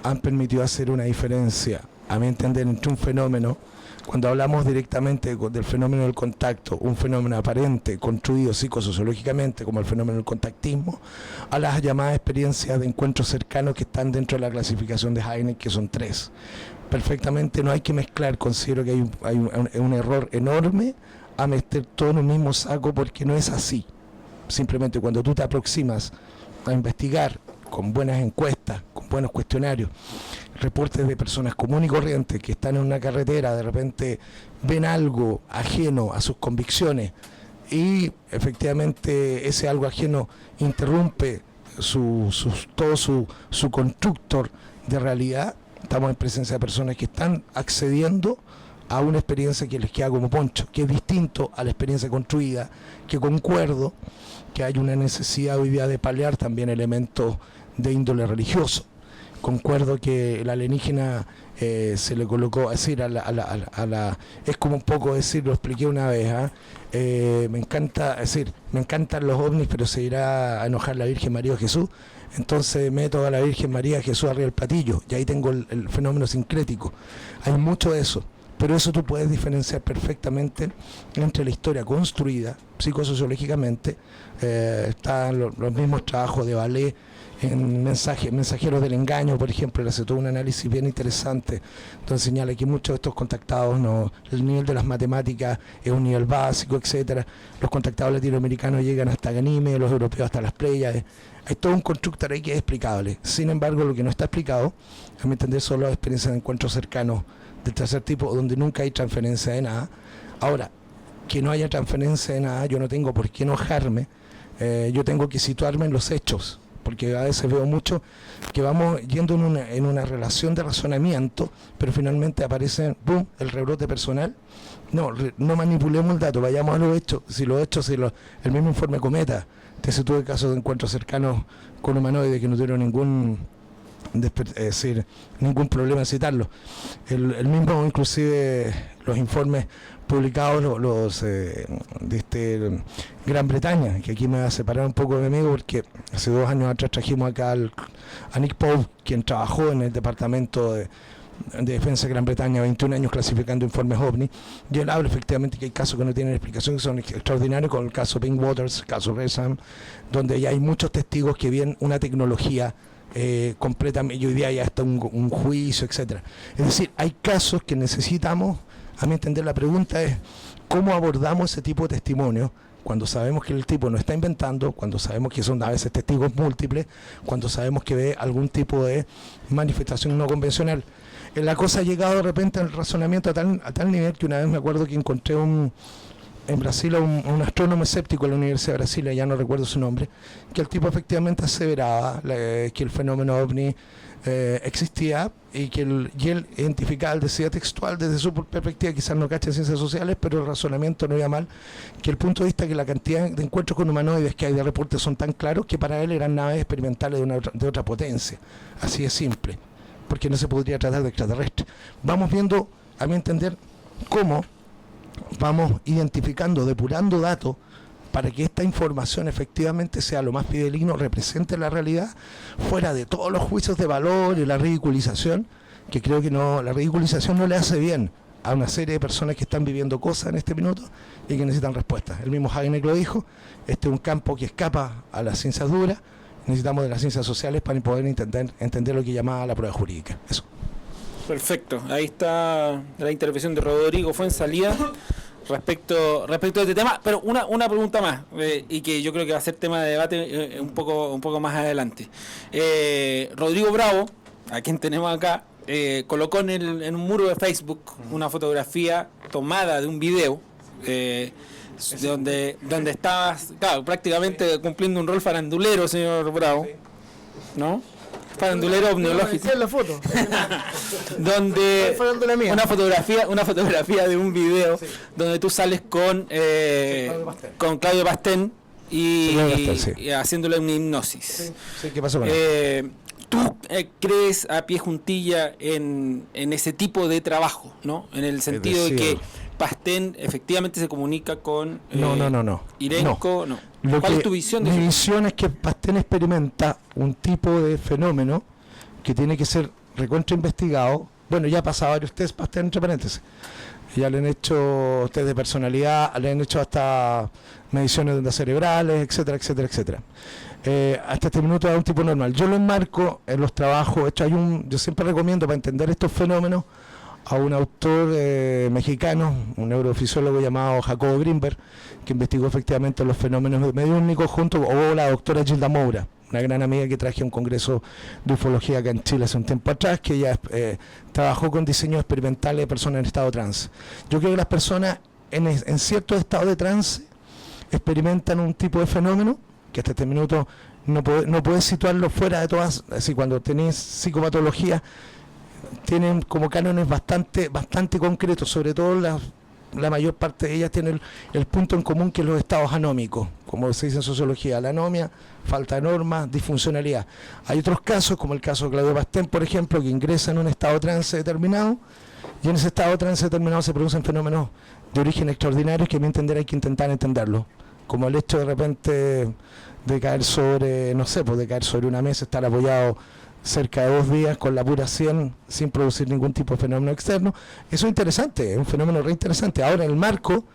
han permitido hacer una diferencia a mi entender, entre un fenómeno, cuando hablamos directamente del fenómeno del contacto, un fenómeno aparente, construido psicosociológicamente, como el fenómeno del contactismo, a las llamadas experiencias de encuentros cercanos que están dentro de la clasificación de Heine, que son 3. Perfectamente no hay que mezclar, considero que hay un error enorme a meter todo en un mismo saco, porque no es así. Simplemente cuando tú te aproximas a investigar con buenas encuestas, con buenos cuestionarios, reportes de personas comunes y corrientes que están en una carretera, de repente ven algo ajeno a sus convicciones y efectivamente ese algo ajeno interrumpe todo su constructor de realidad. Estamos en presencia de personas que están accediendo a una experiencia que les queda como poncho, que es distinto a la experiencia construida, que concuerdo que hay una necesidad hoy día de paliar también elementos de índole religioso. Concuerdo que el alienígena se le colocó, es decir, es como un poco decir, lo expliqué una vez, me encanta, es decir, me encantan los ovnis, pero se irá a enojar la Virgen María o Jesús, entonces meto a la Virgen María Jesús arriba del platillo, y ahí tengo el fenómeno sincrético. Hay mucho de eso, pero eso tú puedes diferenciar perfectamente entre la historia construida psicosociológicamente, están los mismos trabajos de Vallée en Mensajeros del Engaño, por ejemplo, le hace todo un análisis bien interesante, donde señala que muchos de estos contactados, el nivel de las matemáticas es un nivel básico, etcétera. Los contactados latinoamericanos llegan hasta Ganímedes, los europeos hasta las Pléyades. Hay todo un constructor ahí que es explicable. Sin embargo, lo que no está explicado, a mi entender, son las experiencias de encuentros cercanos del tercer tipo, donde nunca hay transferencia de nada. Ahora, que no haya transferencia de nada, yo no tengo por qué enojarme, yo tengo que situarme en los hechos, porque a veces veo mucho que vamos yendo en una relación de razonamiento, pero finalmente aparece, ¡boom!, el rebrote personal. No manipulemos el dato, vayamos a los hechos. Si los hechos, el mismo informe Cometa, se tuve casos de encuentros cercanos con humanoides que no tuvieron ningún problema en citarlo. El mismo, inclusive, los informes publicados Gran Bretaña, que aquí me va a separar un poco de mi amigo, porque hace 2 años atrás trajimos acá a Nick Pope, quien trabajó en el Departamento de Defensa de Gran Bretaña, 21 años clasificando informes OVNI, y él habla efectivamente que hay casos que no tienen explicación, que son extraordinarios, como el caso Pink Waters, el caso Resham, donde ya hay muchos testigos que ven una tecnología completamente, y hoy día ya está un juicio, etcétera. Es decir, hay casos que necesitamos, a mi entender, la pregunta es cómo abordamos ese tipo de testimonio cuando sabemos que el tipo no está inventando, cuando sabemos que son a veces testigos múltiples, cuando sabemos que ve algún tipo de manifestación no convencional. La cosa ha llegado de repente al razonamiento a tal nivel que una vez me acuerdo que encontré en Brasil un astrónomo escéptico en la Universidad de Brasilia, ya no recuerdo su nombre, que el tipo efectivamente aseveraba que el fenómeno OVNI existía y que él identificaba, decía textual, desde su perspectiva, quizás no cacha en ciencias sociales, pero el razonamiento no iba mal, que el punto de vista que la cantidad de encuentros con humanoides que hay de reportes son tan claros que para él eran naves experimentales de otra potencia, así de simple, porque no se podría tratar de extraterrestre. Vamos viendo, a mi entender, cómo vamos identificando, depurando datos para que esta información efectivamente sea lo más fidedigno, represente la realidad, fuera de todos los juicios de valor y la ridiculización, que creo que la ridiculización no le hace bien a una serie de personas que están viviendo cosas en este minuto y que necesitan respuestas. El mismo Heineck lo dijo, este es un campo que escapa a las ciencias duras, necesitamos de las ciencias sociales para poder entender lo que llamaba la prueba jurídica. Eso. Perfecto, ahí está la intervención de Rodrigo Fuenzalía respecto a este tema, pero una pregunta más, y que yo creo que va a ser tema de debate un poco más adelante. Rodrigo Bravo, a quien tenemos acá, colocó en un muro de Facebook una fotografía tomada de un video donde estabas, claro, prácticamente cumpliendo un rol farandulero, señor Bravo, ¿no? Farandulero omniológico. La foto. Donde una fotografía de un video, sí, donde tú sales con Claudio Pastén y haciéndole una hipnosis. Sí, ¿qué pasó con él? ¿Tú crees a pie juntilla en ese tipo de trabajo, ¿no? En el sentido de que Pastén efectivamente se comunica con no. Irenco, no. ¿Cuál es tu visión de eso? Mi visión es que Pastén experimenta un tipo de fenómeno que tiene que ser recontra investigado. bueno, ya ha pasado varios test, entre paréntesis. Ya le han hecho test de personalidad, le han hecho hasta mediciones de ondas cerebrales, etcétera, etcétera, etcétera. Hasta este minuto es un tipo normal. Yo lo enmarco en los trabajos. De hecho, yo siempre recomiendo para entender estos fenómenos a un autor mexicano, un neurofisiólogo llamado Jacobo Greenberg, que investigó efectivamente los fenómenos mediúnicos o la doctora Gilda Moura, una gran amiga que traje a un congreso de ufología acá en Chile hace un tiempo atrás, que ella trabajó con diseños experimentales de personas en estado de trance. Yo creo que las personas en ciertos estados de trance experimentan un tipo de fenómeno que hasta este minuto no puedes situarlo fuera de todas. Así, cuando tenés psicopatología, tienen como cánones bastante concretos, sobre todo la mayor parte de ellas tienen el punto en común, que es los estados anómicos, como se dice en sociología, la anomia, falta de normas, disfuncionalidad. Hay otros casos, como el caso de Claudio Pastén, por ejemplo, que ingresa en un estado de trance determinado, y en ese estado de trance determinado se producen fenómenos de origen extraordinario que a mi entender hay que intentar entenderlo, como el hecho de repente de caer sobre, no sé, pues de caer sobre una mesa, estar apoyado cerca de 2 días con la pura 100 sin producir ningún tipo de fenómeno externo. Eso es interesante, es un fenómeno re interesante. Ahora el marco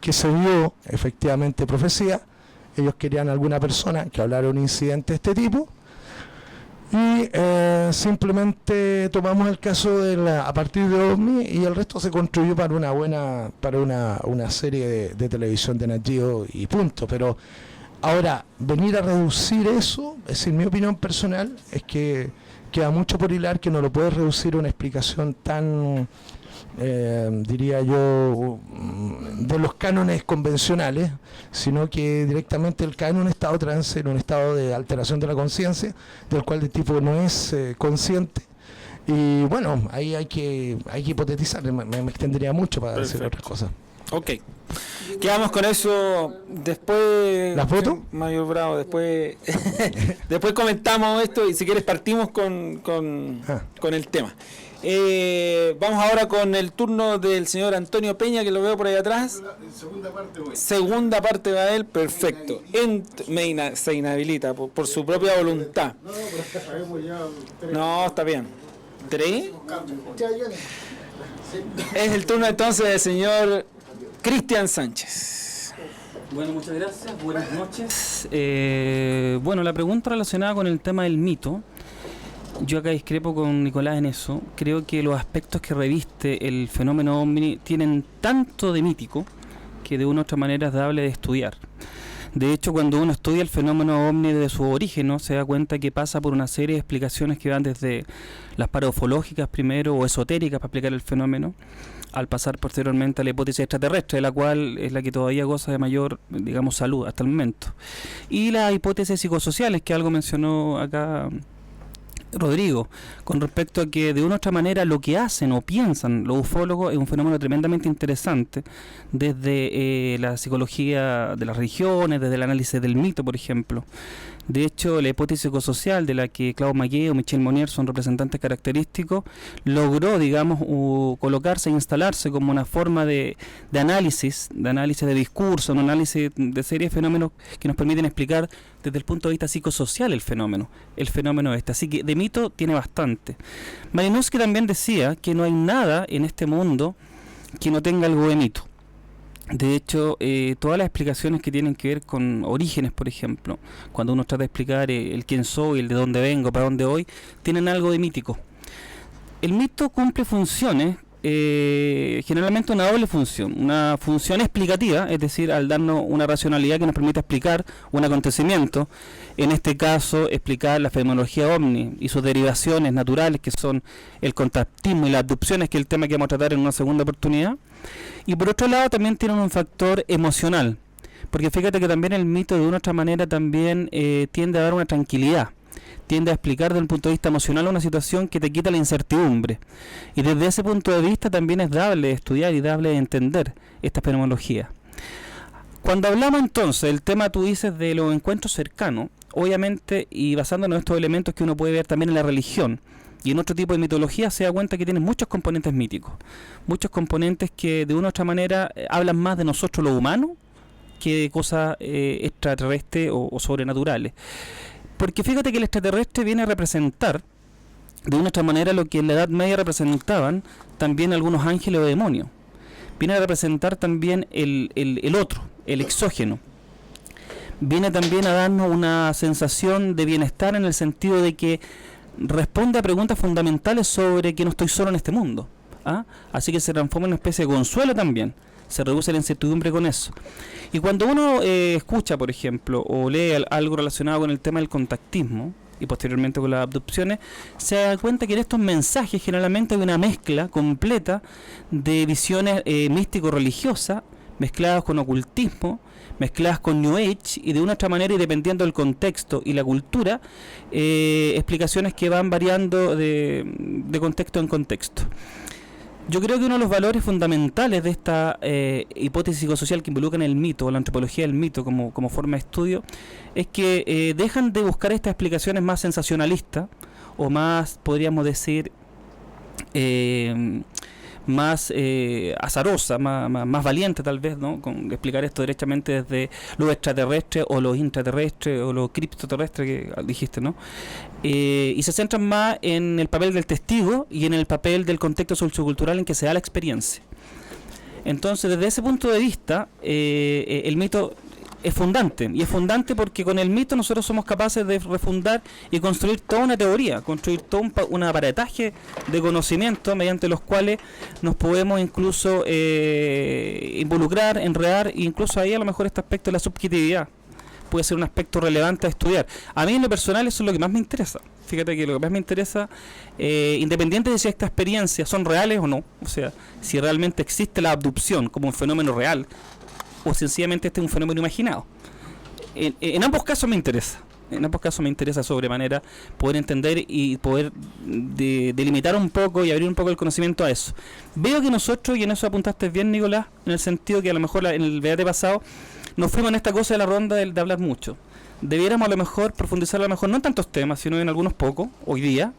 que se vio efectivamente profecía, ellos querían alguna persona que hablara de un incidente de este tipo, y simplemente tomamos el caso a partir de OVNI, y el resto se construyó para una serie de televisión de Nat Geo y punto. Pero ahora, venir a reducir eso, es decir, mi opinión personal es que queda mucho por hilar, que no lo puedes reducir a una explicación tan, diría yo, de los cánones convencionales, sino que directamente él cae en un estado de trance, en un estado de alteración de la conciencia, del cual el tipo no es consciente. Y bueno, ahí hay que hipotetizar, me extendería mucho para decir otras cosas. Ok. Quedamos con eso. Después, ¿la foto? Mayor Bravo, después comentamos esto, y si quieres partimos con el tema. Vamos ahora con el turno del señor Antonio Peña, que lo veo por ahí atrás. Segunda parte va él, perfecto. Se inhabilita por su propia voluntad. No, está bien. ¿3? Es el turno entonces del señor Cristian Sánchez. Bueno, muchas gracias, buenas noches. Bueno, la pregunta relacionada con el tema del mito, yo acá discrepo con Nicolás en eso. Creo que los aspectos que reviste el fenómeno OVNI tienen tanto de mítico que de una u otra manera es dable de estudiar. De hecho, cuando uno estudia el fenómeno OVNI desde su origen, ¿no?, se da cuenta que pasa por una serie de explicaciones que van desde las paraufológicas primero o esotéricas para explicar el fenómeno, al pasar posteriormente a la hipótesis extraterrestre, la cual es la que todavía goza de mayor, digamos, salud hasta el momento. Y las hipótesis psicosociales, que algo mencionó acá Rodrigo, con respecto a que de una u otra manera lo que hacen o piensan los ufólogos es un fenómeno tremendamente interesante, desde la psicología de las religiones, desde el análisis del mito, por ejemplo. De hecho, la hipótesis psicosocial, de la que Claude Magué o Michel Monnier son representantes característicos, logró, digamos, colocarse e instalarse como una forma de análisis de discurso, un análisis de serie de fenómenos que nos permiten explicar desde el punto de vista psicosocial el fenómeno este. Así que de mito tiene bastante. Malinowski también decía que no hay nada en este mundo que no tenga algo de mito. De hecho, todas las explicaciones que tienen que ver con orígenes, por ejemplo, cuando uno trata de explicar el quién soy, el de dónde vengo, para dónde voy, tienen algo de mítico. El mito cumple funciones, generalmente una doble función. Una función explicativa, es decir, al darnos una racionalidad que nos permite explicar un acontecimiento, en este caso explicar la fenomenología OVNI y sus derivaciones naturales, que son el contactismo y las abducciones, que es el tema que vamos a tratar en una segunda oportunidad. Y por otro lado también tienen un factor emocional, porque fíjate que también el mito de una u otra manera también tiende a dar una tranquilidad, tiende a explicar desde el punto de vista emocional una situación que te quita la incertidumbre, y desde ese punto de vista también es dable de estudiar y dable de entender esta fenomenología. Cuando hablamos entonces del tema, tú dices, de los encuentros cercanos, obviamente, y basándonos en estos elementos que uno puede ver también en la religión y en otro tipo de mitología, se da cuenta que tienen muchos componentes míticos, muchos componentes que de una u otra manera hablan más de nosotros los humanos que de cosas extraterrestres o sobrenaturales. Porque fíjate que el extraterrestre viene a representar de una otra manera lo que en la Edad Media representaban también algunos ángeles o demonios. Viene a representar también el otro, el exógeno. Viene también a darnos una sensación de bienestar en el sentido de que responde a preguntas fundamentales sobre que no estoy solo en este mundo. ¿Ah? Así que se transforma en una especie de consuelo también. Se reduce la incertidumbre con eso. Y cuando uno escucha, por ejemplo, o lee algo relacionado con el tema del contactismo, y posteriormente con las abducciones, se da cuenta que en estos mensajes generalmente hay una mezcla completa de visiones místico-religiosas, mezcladas con ocultismo, mezcladas con New Age, y de una otra manera, y dependiendo del contexto y la cultura, explicaciones que van variando de contexto en contexto. Yo creo que uno de los valores fundamentales de esta hipótesis psicosocial que involucra en el mito, o la antropología del mito como forma de estudio, es que dejan de buscar estas explicaciones más sensacionalistas, o más, podríamos decir, más azarosa, más valiente tal vez, ¿no? Con explicar esto derechamente desde lo extraterrestre o lo intraterrestre o lo criptoterrestre que dijiste, ¿no? Y se centran más en el papel del testigo y en el papel del contexto sociocultural en que se da la experiencia. Entonces, desde ese punto de vista, el mito es fundante, y es fundante porque con el mito nosotros somos capaces de refundar y construir toda una teoría, construir todo un aparataje de conocimientos mediante los cuales nos podemos incluso involucrar, enredar, e incluso ahí a lo mejor este aspecto de la subjetividad puede ser un aspecto relevante a estudiar. A mí en lo personal eso es lo que más me interesa. Fíjate que lo que más me interesa, independiente de si estas experiencias son reales o no, o sea, si realmente existe la abducción como un fenómeno real, o sencillamente este es un fenómeno imaginado. En ambos casos me interesa. En ambos casos me interesa sobremanera poder entender y poder delimitar un poco y abrir un poco el conocimiento a eso. Veo que nosotros, y en eso apuntaste bien, Nicolás, en el sentido que a lo mejor en el debate pasado nos fuimos en esta cosa de la ronda de hablar mucho. Debiéramos a lo mejor profundizar a lo mejor no en tantos temas, sino en algunos pocos, hoy día,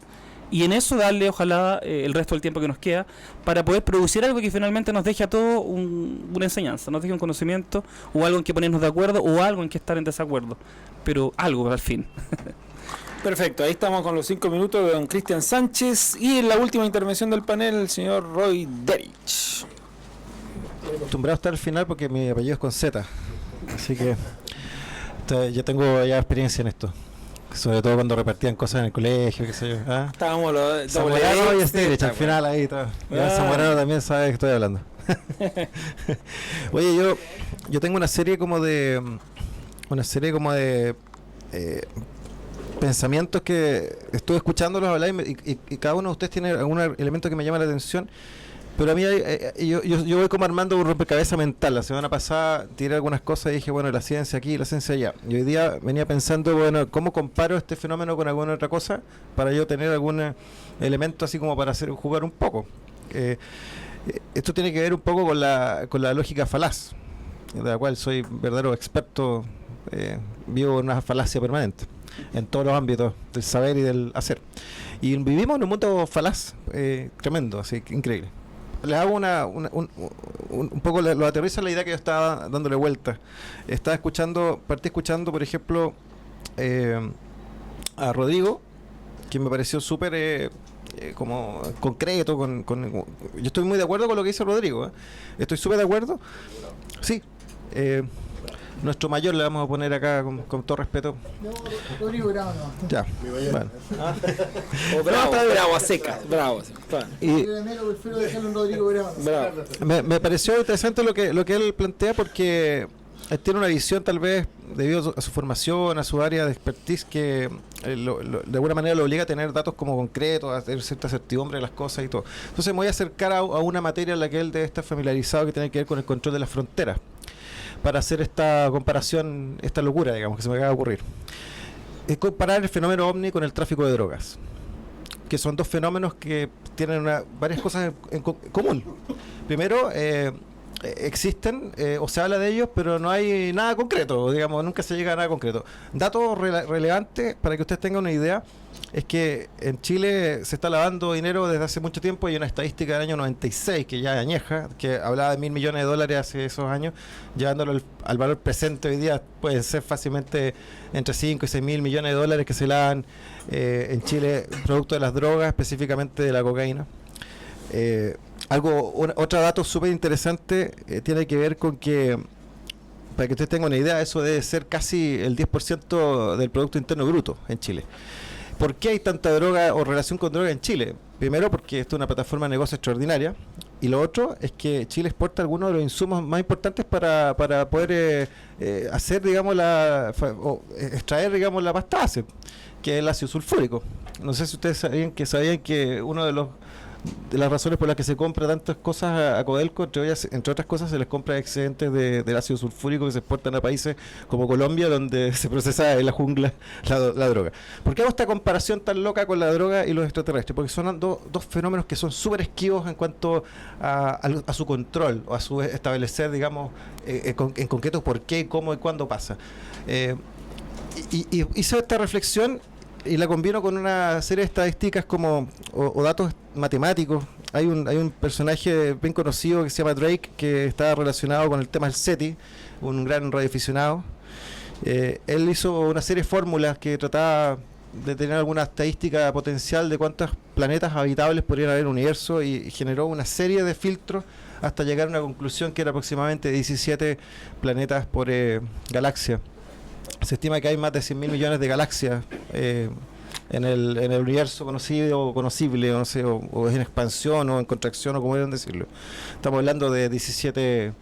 y en eso darle ojalá el resto del tiempo que nos queda para poder producir algo que finalmente nos deje a todos una enseñanza, nos deje un conocimiento o algo en que ponernos de acuerdo o algo en que estar en desacuerdo, pero algo al fin. Perfecto, ahí estamos con los 5 minutos de don Cristian Sánchez, y en la última intervención del panel el señor Roy Derich. Acostumbrado a estar al final porque mi apellido es con Z, así que yo tengo ya experiencia en esto. Sobre todo cuando repartían cosas en el colegio, qué sé yo. ¿Ah? Estábamos los Zamorano y Stirich al final ahí todo. Ya Zamorano también sabe de qué estoy hablando. Oye, yo tengo una serie como de pensamientos que estuve escuchándolos hablar y cada uno de ustedes tiene algún elemento que me llama la atención. Pero a mí yo voy como armando un rompecabezas mental. La semana pasada tiré algunas cosas y dije, bueno, la ciencia aquí, la ciencia allá. Y hoy día venía pensando, bueno, ¿cómo comparo este fenómeno con alguna otra cosa? Para yo tener algún elemento así como para jugar un poco. Esto tiene que ver un poco con la lógica falaz, de la cual soy verdadero experto, vivo en una falacia permanente, en todos los ámbitos del saber y del hacer. Y vivimos en un mundo falaz, tremendo, así que increíble. Les hago un poco, lo aterriza la idea que yo estaba dándole vuelta. Partí escuchando, por ejemplo, a Rodrigo, que me pareció súper como concreto. Yo estoy muy de acuerdo con lo que dice Rodrigo. Estoy súper de acuerdo. Sí. Nuestro mayor le vamos a poner acá con todo respeto. No, Rodrigo Bravo no. Ya. Bueno. O Bravo a seca. Bravo. Y prefiero dejarlo en Rodrigo Bravo. me pareció interesante lo que él plantea, porque él tiene una visión, tal vez debido a su formación, a su área de expertise, que de alguna manera lo obliga a tener datos como concretos, a tener cierta certidumbre de las cosas y todo. Entonces me voy a acercar a una materia en la que él debe estar familiarizado, que tiene que ver con el control de las fronteras, para hacer esta comparación, esta locura, digamos, que se me acaba de ocurrir. Es comparar el fenómeno OVNI con el tráfico de drogas, que son dos fenómenos que tienen varias cosas en común. Primero, existen o se habla de ellos, pero no hay nada concreto, digamos, nunca se llega a nada concreto. Datos relevantes para que ustedes tengan una idea es que en Chile se está lavando dinero desde hace mucho tiempo. Hay una estadística del año 96 que ya es añeja, que hablaba de $1.000 millones hace esos años, llevándolo al valor presente hoy día pueden ser fácilmente entre 5 y 6 mil millones de dólares que se lavan en Chile producto de las drogas, específicamente de la cocaína. Otro dato súper interesante tiene que ver con que, para que ustedes tengan una idea, eso debe ser casi el 10% del Producto Interno Bruto en Chile. ¿Por qué hay tanta droga o relación con droga en Chile? Primero, porque esto es una plataforma de negocio extraordinaria, y lo otro es que Chile exporta algunos de los insumos más importantes para poder hacer, digamos, extraer, digamos, la pasta base, que es el ácido sulfúrico. No sé si ustedes sabían que uno de las razones por las que se compra tantas cosas a Codelco, entre otras cosas, se les compra excedentes del ácido sulfúrico que se exportan a países como Colombia, donde se procesa en la jungla la droga. ¿Por qué hago esta comparación tan loca con la droga y los extraterrestres? Porque son dos fenómenos que son súper esquivos en cuanto a su control, o a su establecer, digamos, en concreto por qué, cómo y cuándo pasa. Y hice esta reflexión y la combino con una serie de estadísticas o datos matemáticos. Hay un personaje bien conocido que se llama Drake, que está relacionado con el tema del SETI, un gran radioaficionado. Él hizo una serie de fórmulas que trataba de tener alguna estadística potencial de cuántos planetas habitables podrían haber en el universo, y generó una serie de filtros hasta llegar a una conclusión que era aproximadamente 17 planetas por galaxia. Se estima que hay más de 100.000 millones de galaxias en el universo conocido o conocible, no sé, o en expansión o en contracción, o como quieran decirlo. Estamos hablando de 17,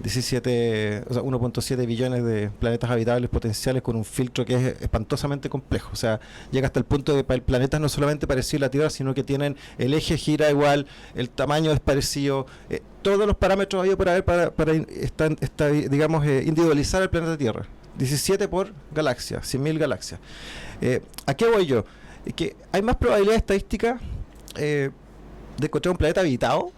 o sea, 1.7 billones de planetas habitables potenciales, con un filtro que es espantosamente complejo. O sea, llega hasta el punto de que el planeta no solamente parecido a la Tierra, sino que tienen el eje gira igual, el tamaño es parecido, todos los parámetros hay por haber para digamos, individualizar el planeta Tierra. 17 por galaxia, 100.000 galaxias. ¿A qué voy yo? Que hay más probabilidad estadística de encontrar un planeta habitado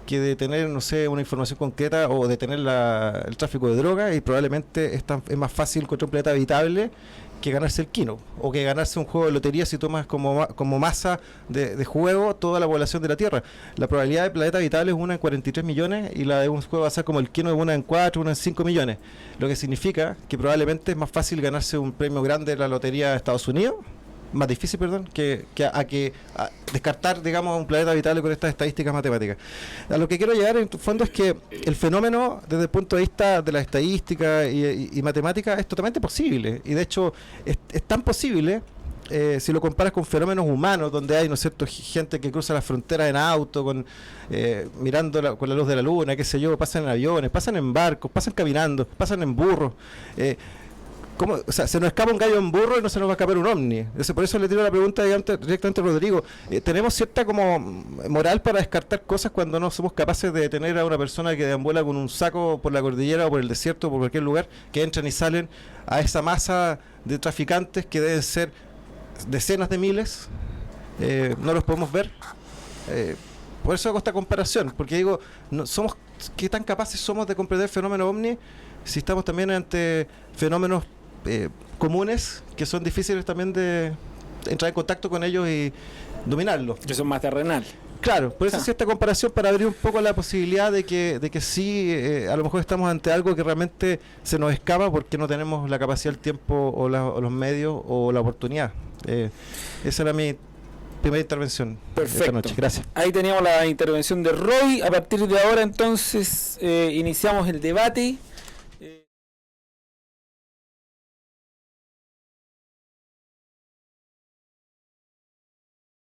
que de tener, no sé, una información concreta, o de tener el tráfico de droga, y probablemente es más fácil encontrar un planeta habitable que ganarse el Kino, o que ganarse un juego de lotería si tomas como masa de juego toda la población de la Tierra. La probabilidad de planeta habitable es 1 en 43 millones, y la de un juego va a ser como el Kino, de 1 en 4, 1 en 5 millones. Lo que significa que probablemente es más fácil ganarse un premio grande de la lotería de Estados Unidos, más difícil, perdón, que descartar, digamos, un planeta habitable con estas estadísticas matemáticas. A lo que quiero llegar en fondo es que el fenómeno, desde el punto de vista de la estadística y matemática, es totalmente posible, y de hecho es tan posible si lo comparas con fenómenos humanos, donde hay, ¿no es cierto?, gente que cruza las fronteras en auto, mirando con la luz de la luna, qué sé yo, pasan en aviones, pasan en barcos, pasan caminando, pasan en burros. O sea, se nos escapa un gallo en burro y no se nos va a escapar un ovni. Por eso le tiro la pregunta directamente a Rodrigo. ¿Tenemos cierta como moral para descartar cosas cuando no somos capaces de detener a una persona que deambula con un saco por la cordillera o por el desierto o por cualquier lugar, que entran y salen a esa masa de traficantes que deben ser decenas de miles? No los podemos ver. Por eso hago esta comparación, porque digo, ¿qué tan capaces somos de comprender el fenómeno ovni si estamos también ante fenómenos comunes que son difíciles también de entrar en contacto con ellos y dominarlos? Que son más terrenal. Claro, por eso hacía esta comparación, para abrir un poco la posibilidad de que sí, a lo mejor estamos ante algo que realmente se nos escapa porque no tenemos la capacidad, el tiempo o los medios o la oportunidad. Esa era mi primera intervención. Perfecto. Esta noche. Gracias. Ahí teníamos la intervención de Roy. A partir de ahora, entonces, iniciamos el debate.